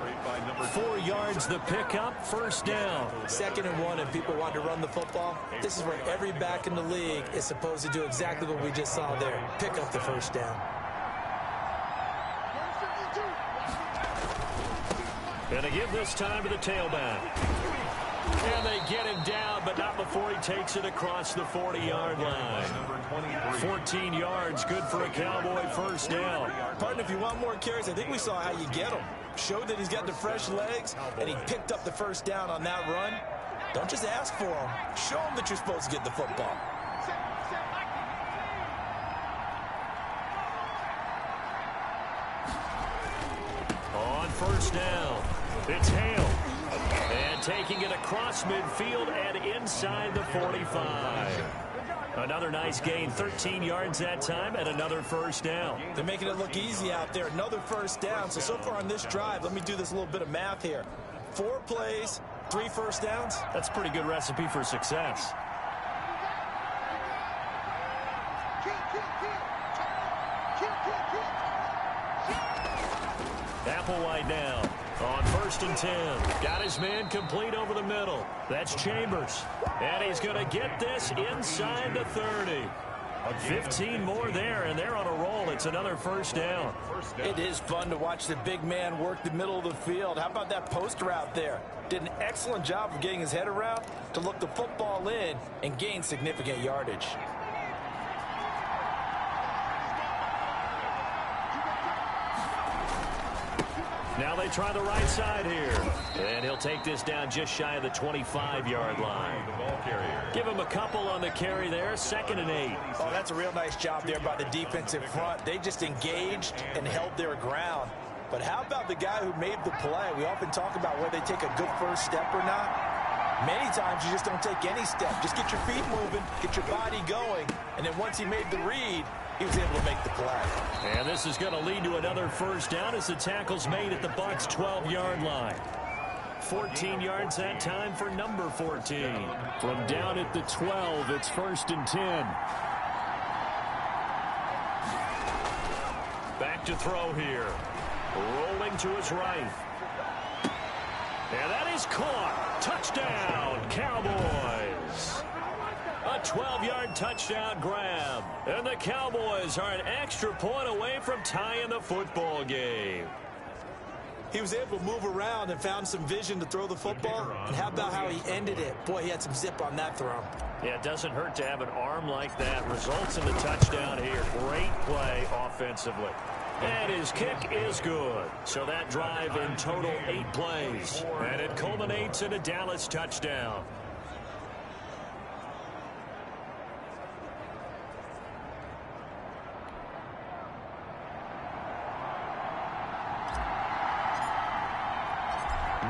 Speaker 2: 4 yards the pickup, first down.
Speaker 3: 2nd and 1, and people want to run the football. This is where every back in the league is supposed to do exactly what we just saw there. Pick up the first down.
Speaker 2: Gonna give this time to the tailback. And they get him down, but not before he takes it across the 40-yard line. 14 yards, good for a Cowboy first down.
Speaker 3: Partner, if you want more carries, I think we saw how you get them. Showed that he's got the fresh legs, and he picked up the first down on that run. Don't just ask for him. Show him that you're supposed to get the football.
Speaker 2: On first down, it's Hale. And taking it across midfield and inside the 45. Another nice gain, 13 yards that time, and another first down.
Speaker 3: They're making it look easy out there. Another first down. So far on this drive, let me do this little bit of math here. 4 plays, 3 first downs.
Speaker 2: That's a pretty good recipe for success. Applewhite now on 1st and 10. Got his man complete over the middle. That's Chambers. And he's going to get this inside the 30. 15 more there, and they're on a roll. It's another first down.
Speaker 3: It is fun to watch the big man work the middle of the field. How about that post route there? Did an excellent job of getting his head around to look the football in and gain significant yardage.
Speaker 2: Now they try the right side here. And he'll take this down just shy of the 25-yard line. Give him a couple on the carry there. 2nd and 8.
Speaker 3: Oh, that's a real nice job there by the defensive front. They just engaged and held their ground. But how about the guy who made the play? We often talk about whether they take a good first step or not. Many times you just don't take any step. Just get your feet moving, get your body going, and then once he made the read, he was able to make the play.
Speaker 2: And this is going to lead to another first down as the tackle's made at the Bucs' 12-yard line. 14 yards that time for number 14. From down at the 12, it's 1st and 10. Back to throw here. Rolling to his right. And that is caught. Touchdown, Cowboys. A 12-yard touchdown grab. And the Cowboys are an extra point away from tying the football game.
Speaker 3: He was able to move around and found some vision to throw the football. And how about how he ended it? Boy, he had some zip on that throw.
Speaker 2: Yeah, it doesn't hurt to have an arm like that. Results in the touchdown here. Great play offensively. And his kick is good. So that drive in total 8 plays. And it culminates in a Dallas touchdown.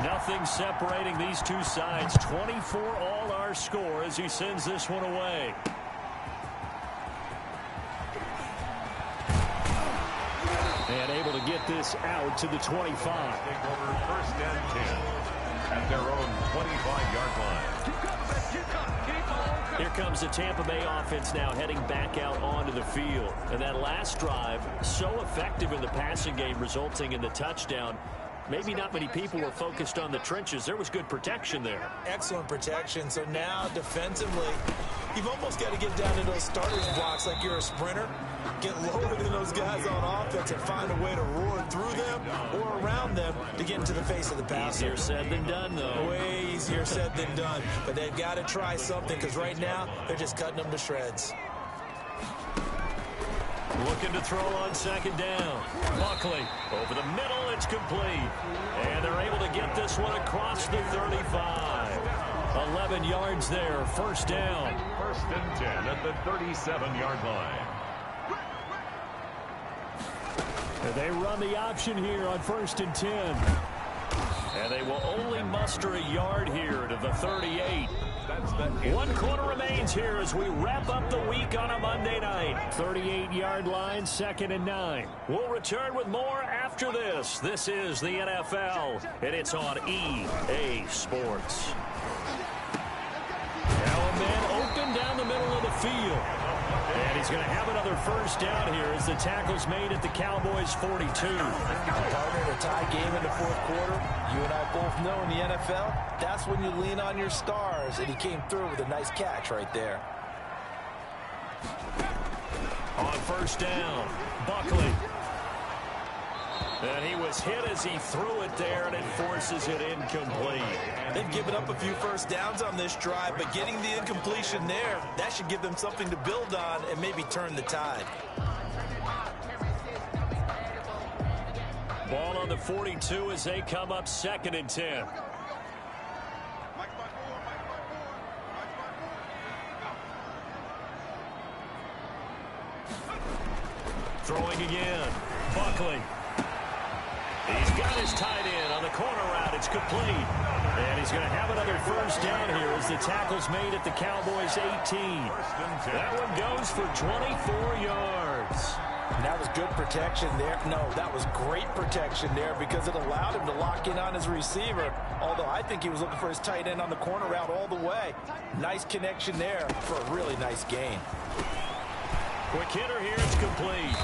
Speaker 2: Nothing separating these two sides. 24 all our score as he sends this one away. And able to get this out to the 25.
Speaker 1: First and 10 at their own 25-yard line.
Speaker 2: Here comes the Tampa Bay offense now heading back out onto the field. And that last drive, so effective in the passing game, resulting in the touchdown. Maybe not many people were focused on the trenches. There was good protection there.
Speaker 3: Excellent protection. So now defensively, you've almost got to get down to those starters blocks like you're a sprinter. Get lower than those guys on offense and find a way to roar through them or around them to get into the face of the passer.
Speaker 2: Easier said than done, though.
Speaker 3: Way easier said than done. But they've got to try something because right now they're just cutting them to shreds.
Speaker 2: Looking to throw on 2nd down. Buckley over the middle. It's complete. And they're able to get this one across the 35. 11 yards there. First down.
Speaker 1: 1st and 10 at the 37-yard line.
Speaker 2: And they run the option here on 1st and 10. And they will only muster a yard here to the 38. 1 quarter remains here as we wrap up the week on a Monday night. 38-yard line, 2nd and 9. We'll return with more after this. This is the NFL, and it's on EA Sports. Now a man open down the middle of the field. And he's going to have another first down here as the tackle's made at the Cowboys' 42.
Speaker 3: Partner, a tie game in the 4th quarter. You and I both know in the NFL, that's when you lean on your stars. And he came through with a nice catch right there.
Speaker 2: On first down, Buckley. And he was hit as he threw it there, and it forces it incomplete.
Speaker 3: They've given up a few first downs on this drive, but getting the incompletion there, that should give them something to build on and maybe turn the tide.
Speaker 2: Ball on the 42 as they come up 2nd and 10. Throwing again, Buckley. He's got his tight end on the corner route. It's complete. And he's going to have another first down here as the tackle's made at the Cowboys' 18. That one goes for 24 yards.
Speaker 3: And that was good protection there. No, that was great protection there because it allowed him to lock in on his receiver. Although I think he was looking for his tight end on the corner route all the way. Nice connection there for a really nice gain.
Speaker 2: Quick hitter here. It's complete.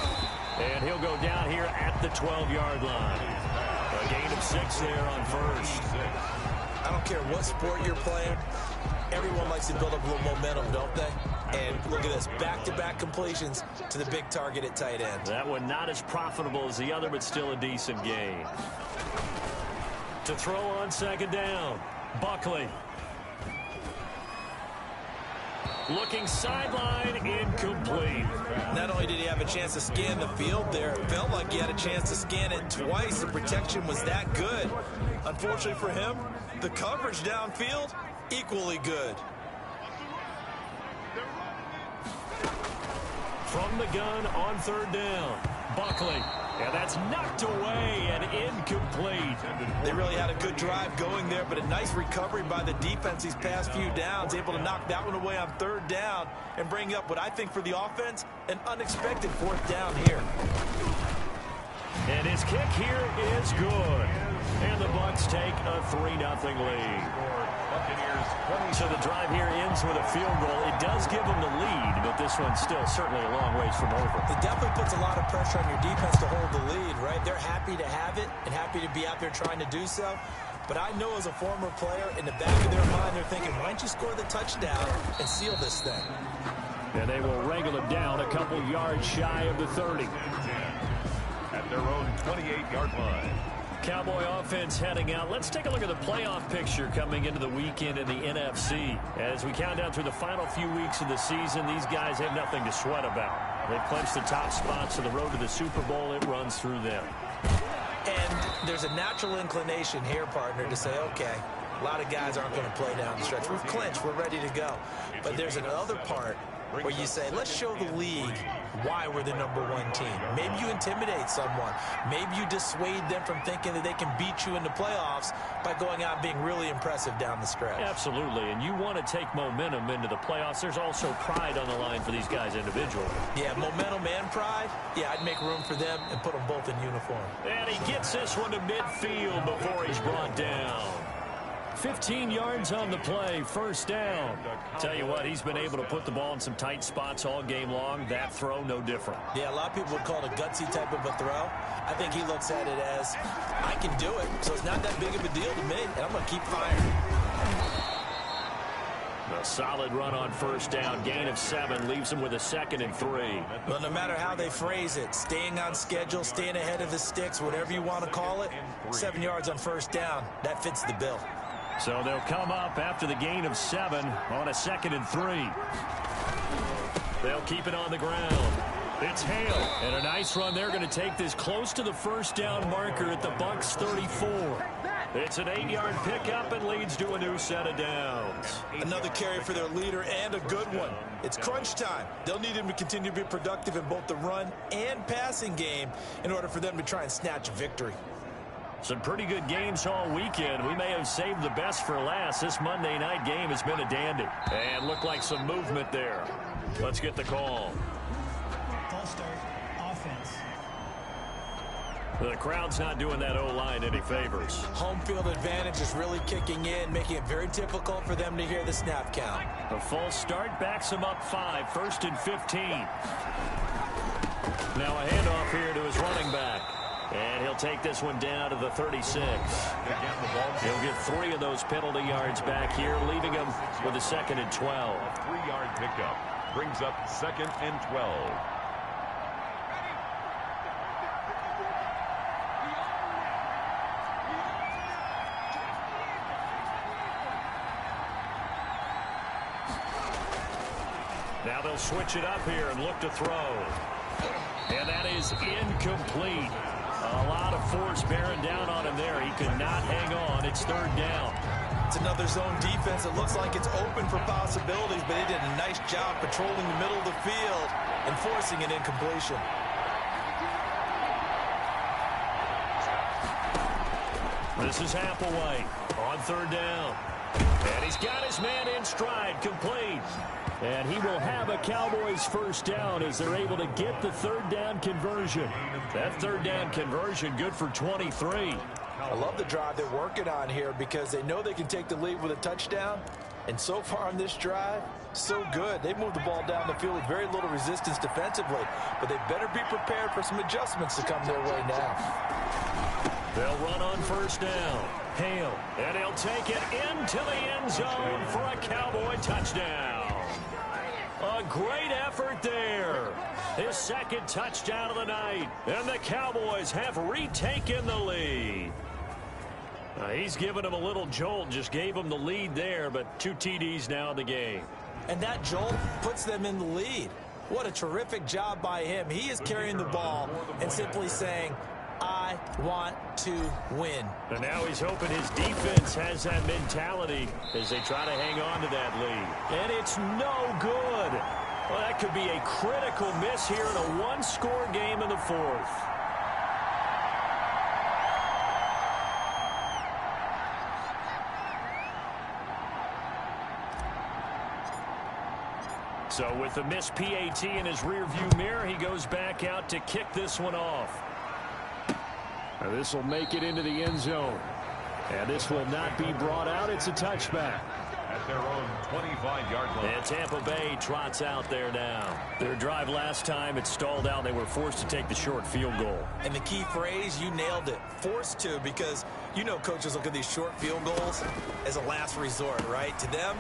Speaker 2: And he'll go down here at the 12-yard line. A gain of 6 there on first.
Speaker 3: I don't care what sport you're playing. Everyone likes to build up a little momentum, don't they? And look at this, back-to-back completions to the big target at tight end.
Speaker 2: That one not as profitable as the other, but still a decent gain. To throw on second down, Buckley. Looking sideline, incomplete.
Speaker 3: Not only did he have a chance to scan the field there, it felt like he had a chance to scan it twice. The protection was that good. Unfortunately for him, the coverage downfield, equally good.
Speaker 2: From the gun on third down, Buckley. And that's knocked away and incomplete.
Speaker 3: They really had a good drive going there, but a nice recovery by the defense these past few downs, able to knock that one away on third down and bring up what I think for the offense, an unexpected fourth down here.
Speaker 2: And his kick here is good. And the Bucs take a 3-0 lead. So the drive here ends with a field goal. It does give them the lead, but this one's still certainly a long ways from over.
Speaker 3: It definitely puts a lot of pressure on your defense to hold the lead, right? They're happy to have it and happy to be out there trying to do so. But I know as a former player, in the back of their mind, they're thinking, why don't you score the touchdown and seal this thing?
Speaker 2: And they will wrangle it down a couple yards shy of the 30.
Speaker 1: At their own 28-yard line.
Speaker 2: Cowboy offense heading out. Let's take a look at the playoff picture coming into the weekend in the NFC. As we count down through the final few weeks of the season, these guys have nothing to sweat about. They've clinched the top spots on the road to the Super Bowl. It runs through them.
Speaker 3: And there's a natural inclination here, partner, to say, okay, a lot of guys aren't going to play down the stretch. We've clinched. We're ready to go. But there's another part where you say, let's show the league why we're the #1 team. Maybe you intimidate someone. Maybe you dissuade them from thinking that they can beat you in the playoffs by going out and being really impressive down the stretch.
Speaker 2: Absolutely, and you want to take momentum into the playoffs. There's also pride on the line for these guys individually.
Speaker 3: Yeah, momentum and pride. Yeah, I'd make room for them and put them both in uniform.
Speaker 2: And he gets this one to midfield before he's brought down. 15 yards on the play, first down. Tell you what, he's been able to put the ball in some tight spots all game long. That throw, no different.
Speaker 3: Yeah, a lot of people would call it a gutsy type of a throw. I think he looks at it as, I can do it, so it's not that big of a deal to me, and I'm going to keep firing.
Speaker 2: A solid run on first down, gain of 7, leaves him with a 2nd and 3.
Speaker 3: Well, no matter how they phrase it, staying on schedule, staying ahead of the sticks, whatever you want to call it, 7 yards on first down, that fits the bill.
Speaker 2: So they'll come up after the gain of 7 on a 2nd and 3. They'll keep it on the ground. It's Hale. And a nice run. They're going to take this close to the first down marker at the Bucs 34. It's an 8-yard pickup and leads to a new set of downs.
Speaker 3: Another carry for their leader and a good one. It's crunch time. They'll need him to continue to be productive in both the run and passing game in order for them to try and snatch a victory.
Speaker 2: Some pretty good games all weekend. We may have saved the best for last. This Monday night game has been a dandy. And looked like some movement there. Let's get the call.
Speaker 4: False start, offense.
Speaker 2: The crowd's not doing that O-line any favors.
Speaker 3: Home field advantage is really kicking in, making it very difficult for them to hear the snap count.
Speaker 2: A false start backs them up 5, 1st and 15. Now a handoff here to his running back. And he'll take this one down to the 36. He'll get 3 of those penalty yards back here, leaving him with a 2nd and 12.
Speaker 1: A 3-yard pickup brings up 2nd and 12.
Speaker 2: Now they'll switch it up here and look to throw. And that is incomplete. A lot of force bearing down on him there. He could not hang on. It's 3rd down.
Speaker 3: It's another zone defense. It looks like it's open for possibilities, but he did a nice job patrolling the middle of the field and forcing an incompletion.
Speaker 2: This is Applewhite on 3rd down. And he's got his man in stride, complete. And he will have a Cowboys first down as they're able to get the 3rd down conversion. That 3rd down conversion good for 23.
Speaker 3: I love the drive they're working on here because they know they can take the lead with a touchdown. And so far on this drive, so good. They moved the ball down the field with very little resistance defensively. But they better be prepared for some adjustments to come their way now.
Speaker 2: They'll run on first down. Hale. And he'll take it into the end zone for a Cowboy touchdown. A great effort there. His second touchdown of the night. And the Cowboys have retaken the lead. He's given him a little jolt, just gave him the lead there, but 2 TDs now in the game.
Speaker 3: And that jolt puts them in the lead. What a terrific job by him. He is carrying the ball and simply saying, I want to win.
Speaker 2: And now he's hoping his defense has that mentality as they try to hang on to that lead. And it's no good. Well, that could be a critical miss here in a one-score game in the fourth. So with the missed PAT in his rearview mirror, he goes back out to kick this one off. Now this will make it into the end zone. And this will not be brought out. It's a touchback.
Speaker 1: At their own 25-yard line.
Speaker 2: And Tampa Bay trots out there now. Their drive last time, it stalled out. They were forced to take the short field goal.
Speaker 3: And the key phrase, you nailed it. Forced to, because you know coaches look at these short field goals as a last resort, right? To them,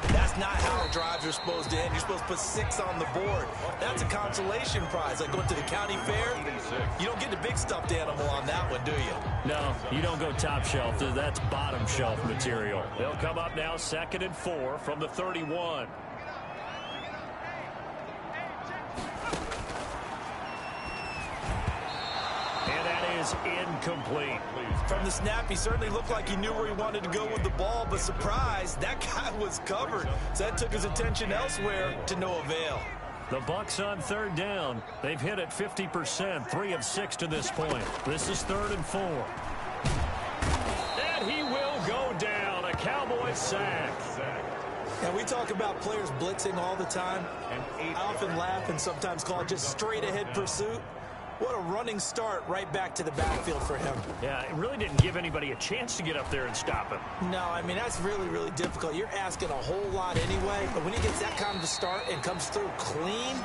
Speaker 3: that's not how drives are supposed to end. You're supposed to put 6 on the board. That's a consolation prize. Like going to the county fair, you don't get the big stuffed animal on that one, do you?
Speaker 2: No, you don't go top shelf. That's bottom shelf material. They'll come up now 2nd and 4 from the 31. And that is incomplete.
Speaker 3: From the snap, he certainly looked like he knew where he wanted to go with the ball, but surprise, that guy was covered. So that took his attention elsewhere to no avail.
Speaker 2: The Bucs on 3rd down. They've hit it 50%, 3 of 6 to this point. This is 3rd and 4. And he will go down. A Cowboy sack.
Speaker 3: And we talk about players blitzing all the time. I often laugh and sometimes call it just straight ahead pursuit. What a running start right back to the backfield for him.
Speaker 2: Yeah, it really didn't give anybody a chance to get up there and stop him.
Speaker 3: No, I mean, that's really, really difficult. You're asking a whole lot anyway, but when he gets that kind of a start and comes through clean,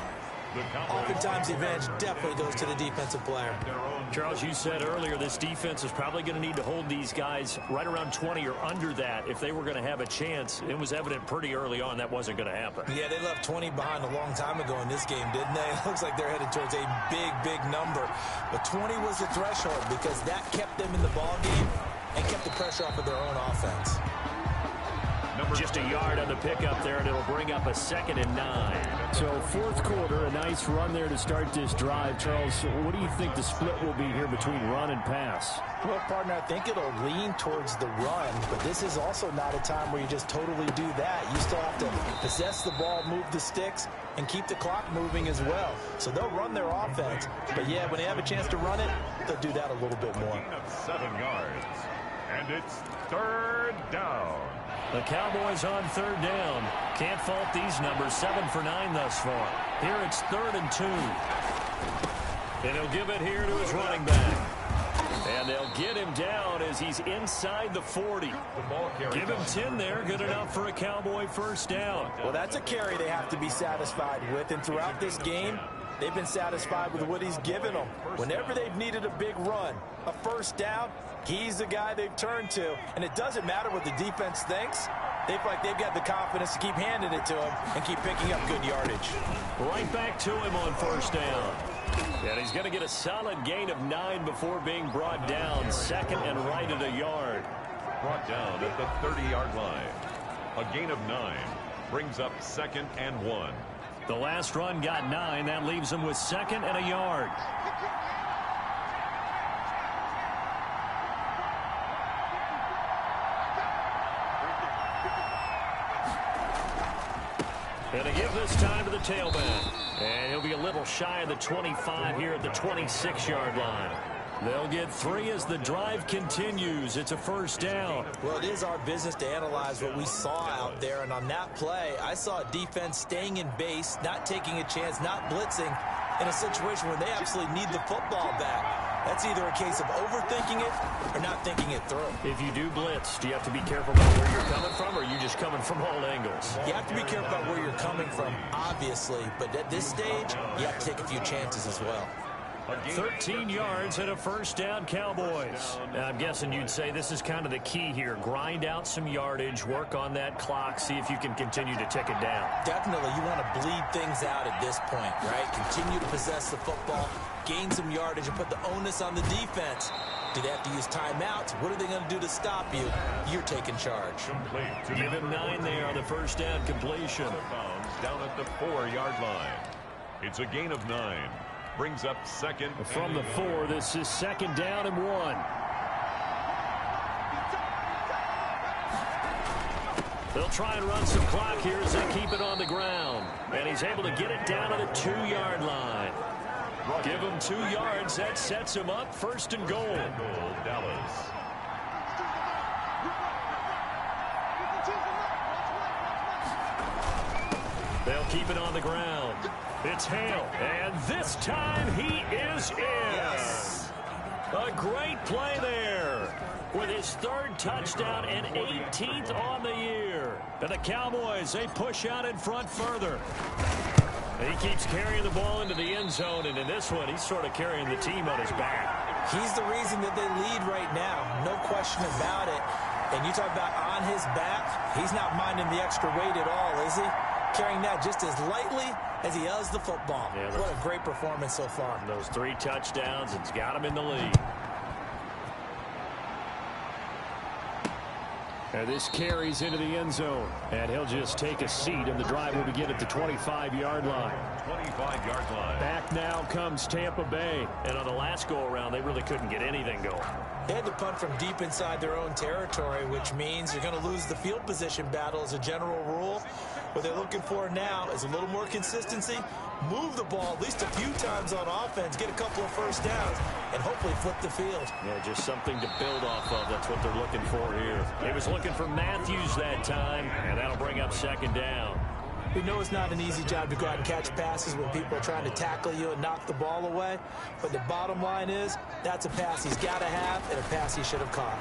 Speaker 3: oftentimes the advantage definitely goes to the defensive player.
Speaker 2: Charles, you said earlier this defense is probably going to need to hold these guys right around 20 or under that if they were going to have a chance. It was evident pretty early on that wasn't going to happen.
Speaker 3: Yeah, they left 20 behind a long time ago in this game, didn't they? It looks like they're headed towards a big, big number. But 20 was the threshold because that kept them in the ball game and kept the pressure off of their own offense.
Speaker 2: Just a yard on the pickup there, and it'll bring up a 2nd and 9. So 4th quarter, a nice run there to start this drive. Charles, what do you think the split will be here between run and pass?
Speaker 3: Well, partner, I think it'll lean towards the run, but this is also not a time where you just totally do that. You still have to possess the ball, move the sticks, and keep the clock moving as well. So they'll run their offense. But, yeah, when they have a chance to run it, they'll do that a little bit more.
Speaker 1: 7 yards. And it's 3rd down.
Speaker 2: The Cowboys on 3rd down. Can't fault these numbers. 7 for 9 thus far. Here it's 3rd and 2. And he'll give it here to his running back. And they'll get him down as he's inside the 40. Give him 10 there. Good enough for a Cowboy 1st down.
Speaker 3: Well, that's a carry they have to be satisfied with. And throughout this game, they've been satisfied with what he's given them. Whenever they've needed a big run, a 1st down, he's the guy they've turned to. And it doesn't matter what the defense thinks. They feel like they've got the confidence to keep handing it to him and keep picking up good yardage.
Speaker 2: Right back to him on 1st down. And he's going to get a solid gain of 9 before being brought down. 2nd and right at a yard.
Speaker 1: Brought down at the 30-yard line. A gain of 9 brings up 2nd and 1.
Speaker 2: The last run got 9. That leaves him with 2nd and a yard. And to give this time to the tailback. And he'll be a little shy of the 25 here at the 26-yard line. They'll get 3 as the drive continues. It's a 1st down.
Speaker 3: Well, it is our business to analyze what we saw out there. And on that play, I saw a defense staying in base, not taking a chance, not blitzing in a situation where they absolutely need the football back. That's either a case of overthinking it or not thinking it through.
Speaker 2: If you do blitz, do you have to be careful about where you're coming from, or are you just coming from all angles?
Speaker 3: You have to be careful about where you're coming from, obviously. But at this stage, you have to take a few chances as well.
Speaker 2: 13 yards and a first down, Cowboys. Now, I'm guessing you'd say this is kind of the key here. Grind out some yardage, work on that clock, see if you can continue to tick it down.
Speaker 3: Definitely, you want to bleed things out at this point, right? Continue to possess the football, gain some yardage, and put the onus on the defense. Do they have to use timeouts? What are they going to do to stop you? You're taking charge.
Speaker 2: Give him 9 there on the first down completion.
Speaker 1: Down at the 4-yard line. It's a gain of 9. Brings up second.
Speaker 2: From the 4, this is second down and 1. They'll try and run some clock here as they keep it on the ground. And he's able to get it down to the 2-yard line. Give him 2 yards. That sets him up first and goal.
Speaker 1: Dallas.
Speaker 2: They'll keep it on the ground. It's Hale, and this time he is in.
Speaker 3: Yes.
Speaker 2: A great play there with his 3rd touchdown and 18th on the year. And the Cowboys, they push out in front further. And he keeps carrying the ball into the end zone, and in this one, he's sort of carrying the team on his back.
Speaker 3: He's the reason that they lead right now. No question about it. And you talk about on his back, he's not minding the extra weight at all, is he? Carrying that just as lightly as he does the football. Yeah, what a great performance so far.
Speaker 2: Those 3 touchdowns, it's got him in the lead. And this carries into the end zone. And he'll just take a seat, and the drive will begin at the 25-yard line.
Speaker 1: 25-yard line.
Speaker 2: Back now comes Tampa Bay. And on the last go-around, they really couldn't get anything going.
Speaker 3: They had to punt from deep inside their own territory, which means you're going to lose the field position battle as a general rule. What they're looking for now is a little more consistency, move the ball at least a few times on offense, get a couple of first downs, and hopefully flip the field.
Speaker 2: Yeah, just something to build off of. That's what they're looking for here. He was looking for Matthews that time, and that'll bring up second down.
Speaker 3: We know it's not an easy job to go out and catch passes when people are trying to tackle you and knock the ball away, but the bottom line is that's a pass he's got to have and a pass he should have caught.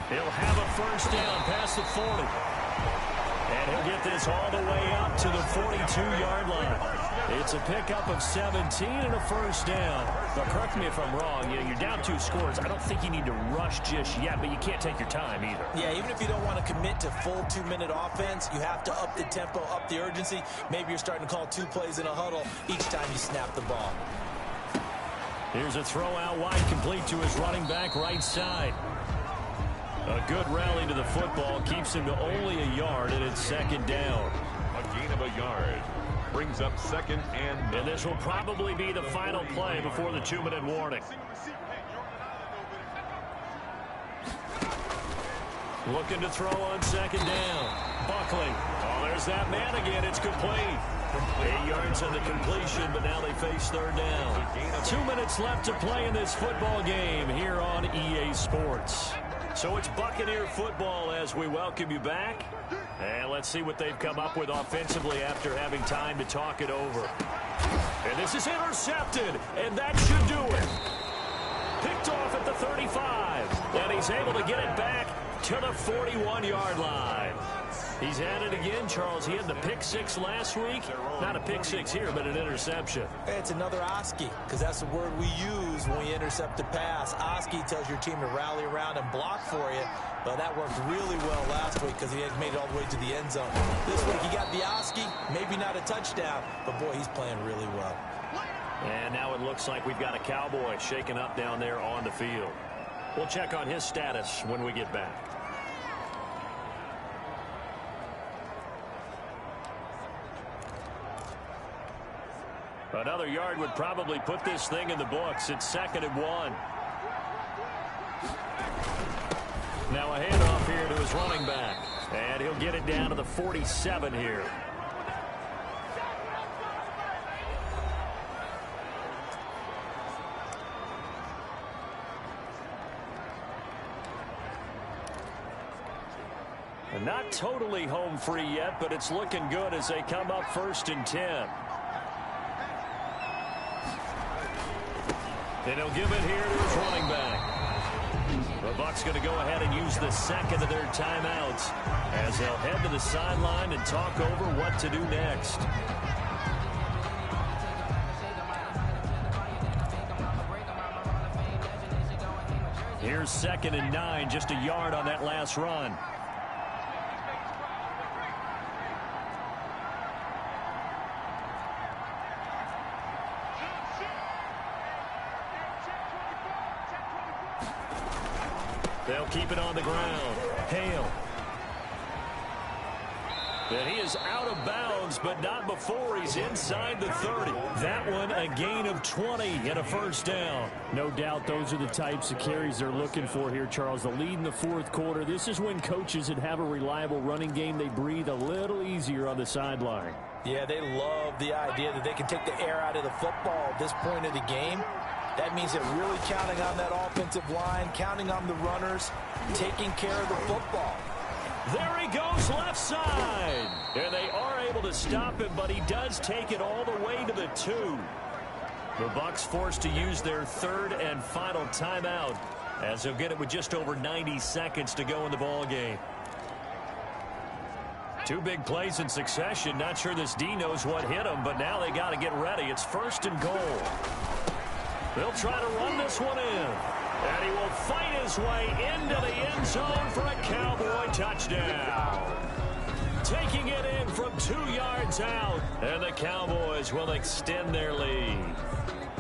Speaker 2: He'll have a first down past the 40. And he'll get this all the way up to the 42-yard line. It's a pickup of 17 and a first down. But correct me if I'm wrong, you're down 2 scores. I don't think you need to rush just yet, but you can't take your time either.
Speaker 3: Yeah, even if you don't want to commit to full 2-minute offense, you have to up the tempo, up the urgency. Maybe you're starting to call 2 plays in a huddle each time you snap the ball.
Speaker 2: Here's a throw out wide, complete to his running back right side. A good rally to the football keeps him to only a yard, and it's second down.
Speaker 1: A gain of a yard. Brings up second and
Speaker 2: this will probably be the final play before the 2-minute warning. Looking to throw on second down. Buckley. Oh, there's that man again. It's complete. 8 yards on the completion, but now they face third down. 2 minutes left to play in this football game here on EA Sports. So it's Buccaneer football as we welcome you back. And let's see what they've come up with offensively after having time to talk it over. And this is intercepted, and that should do it. Picked off at the 35, and he's able to get it back to the 41-yard line. He's at it again, Charles. He had the pick 6 last week. Not a pick 6 here, but an interception.
Speaker 3: It's another Oski, because that's the word we use when we intercept a pass. Oski tells your team to rally around and block for you. But that worked really well last week because he had made it all the way to the end zone. This week he got the Oski, maybe not a touchdown, but boy, he's playing really well.
Speaker 2: And now it looks like we've got a Cowboy shaken up down there on the field. We'll check on his status when we get back. Another yard would probably put this thing in the books. It's second and 1. Now a handoff here to his running back. And he'll get it down to the 47 here. And not totally home free yet, but it's looking good as they come up first and 10. And he'll give it here to his running back. The Bucs going to go ahead and use the second of their timeouts as they'll head to the sideline and talk over what to do next. Here's 2nd and 9, just a yard on that last run. They'll keep it on the ground. Hale. And he is out of bounds, but not before he's inside the 30. That one a gain of 20 and a first down.
Speaker 5: No doubt those are the types of carries they're looking for here, Charles. The lead in the fourth quarter. This is when coaches that have a reliable running game, they breathe a little easier on the sideline.
Speaker 3: Yeah, they love the idea that they can take the air out of the football at this point of the game. That means they're really counting on that offensive line, counting on the runners, taking care of the football.
Speaker 2: There he goes left side. And they are able to stop him, but he does take it all the way to the 2. The Bucs forced to use their 3rd and final timeout as they'll get it with just over 90 seconds to go in the ball game. 2 big plays in succession. Not sure this D knows what hit him, but now they got to get ready. It's 1st and goal. They'll try to run this one in. And he will fight his way into the end zone for a Cowboy touchdown. Taking it in from 2 yards out. And the Cowboys will extend their lead.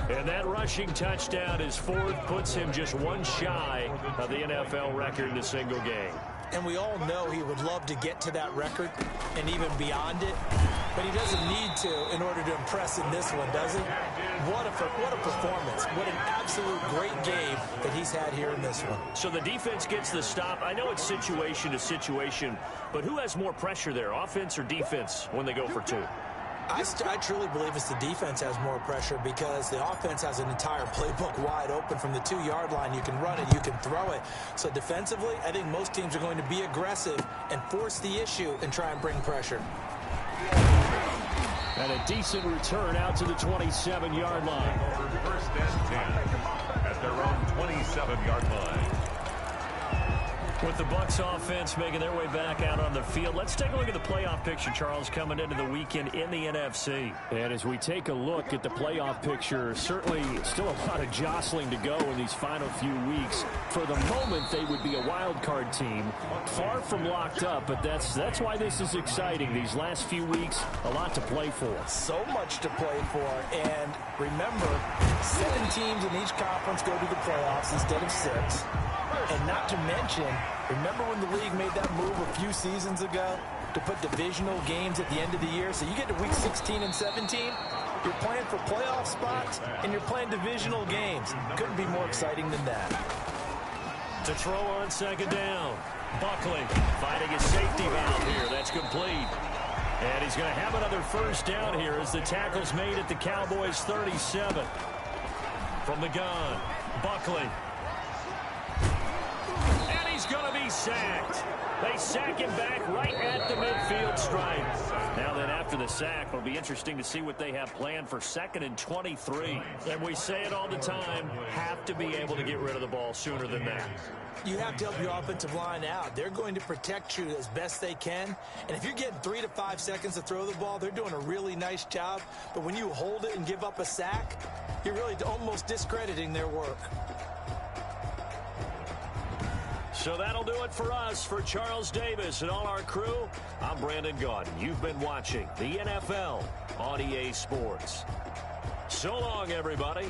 Speaker 2: And that rushing touchdown, his 4th, puts him just 1 shy of the NFL record in a single game.
Speaker 3: And we all know he would love to get to that record and even beyond it. But he doesn't need to in order to impress in this one, does he? What a performance. What an absolute great game that he's had here in this one.
Speaker 2: So the defense gets the stop. I know it's situation to situation, but who has more pressure there, offense or defense, when they go for 2?
Speaker 3: I truly believe it's the defense has more pressure because the offense has an entire playbook wide open from the 2-yard line. You can run it, you can throw it. So defensively, I think most teams are going to be aggressive and force the issue and try and bring pressure.
Speaker 5: And a decent return out to the 27-yard line.
Speaker 1: 1st and 10 at their own 27-yard line.
Speaker 2: With the Bucs offense making their way back out on the field, let's take a look at the playoff picture, Charles, coming into the weekend in the NFC.
Speaker 5: And as we take a look at the playoff picture, certainly still a lot of jostling to go in these final few weeks. For the moment, they would be a wild card team, far from locked up, but that's why this is exciting. These last few weeks, a lot to play for.
Speaker 3: So much to play for, and remember, 7 teams in each conference go to the playoffs instead of 6. And not to mention, remember when the league made that move a few seasons ago to put divisional games at the end of the year? So you get to week 16 and 17, you're playing for playoff spots, and you're playing divisional games. Couldn't be more exciting than that.
Speaker 2: To throw on 2nd down. Buckley finding a safety valve here. That's complete. And he's going to have another first down here as the tackle's made at the Cowboys' 37. From the gun, Buckley. Going to be sacked. They sack him back right at the midfield stripe. Now then, after the sack, it'll be interesting to see what they have planned for 2nd and 23. And we say it all the time, have to be able to get rid of the ball sooner than that.
Speaker 3: You have to help your offensive line out. They're going to protect you as best they can. And if you're getting 3 to 5 seconds to throw the ball, they're doing a really nice job. But when you hold it and give up a sack, you're really almost discrediting their work.
Speaker 2: So that'll do it for us. For Charles Davis and all our crew, I'm Brandon Gaudin. You've been watching the NFL on EA Sports. So long, everybody.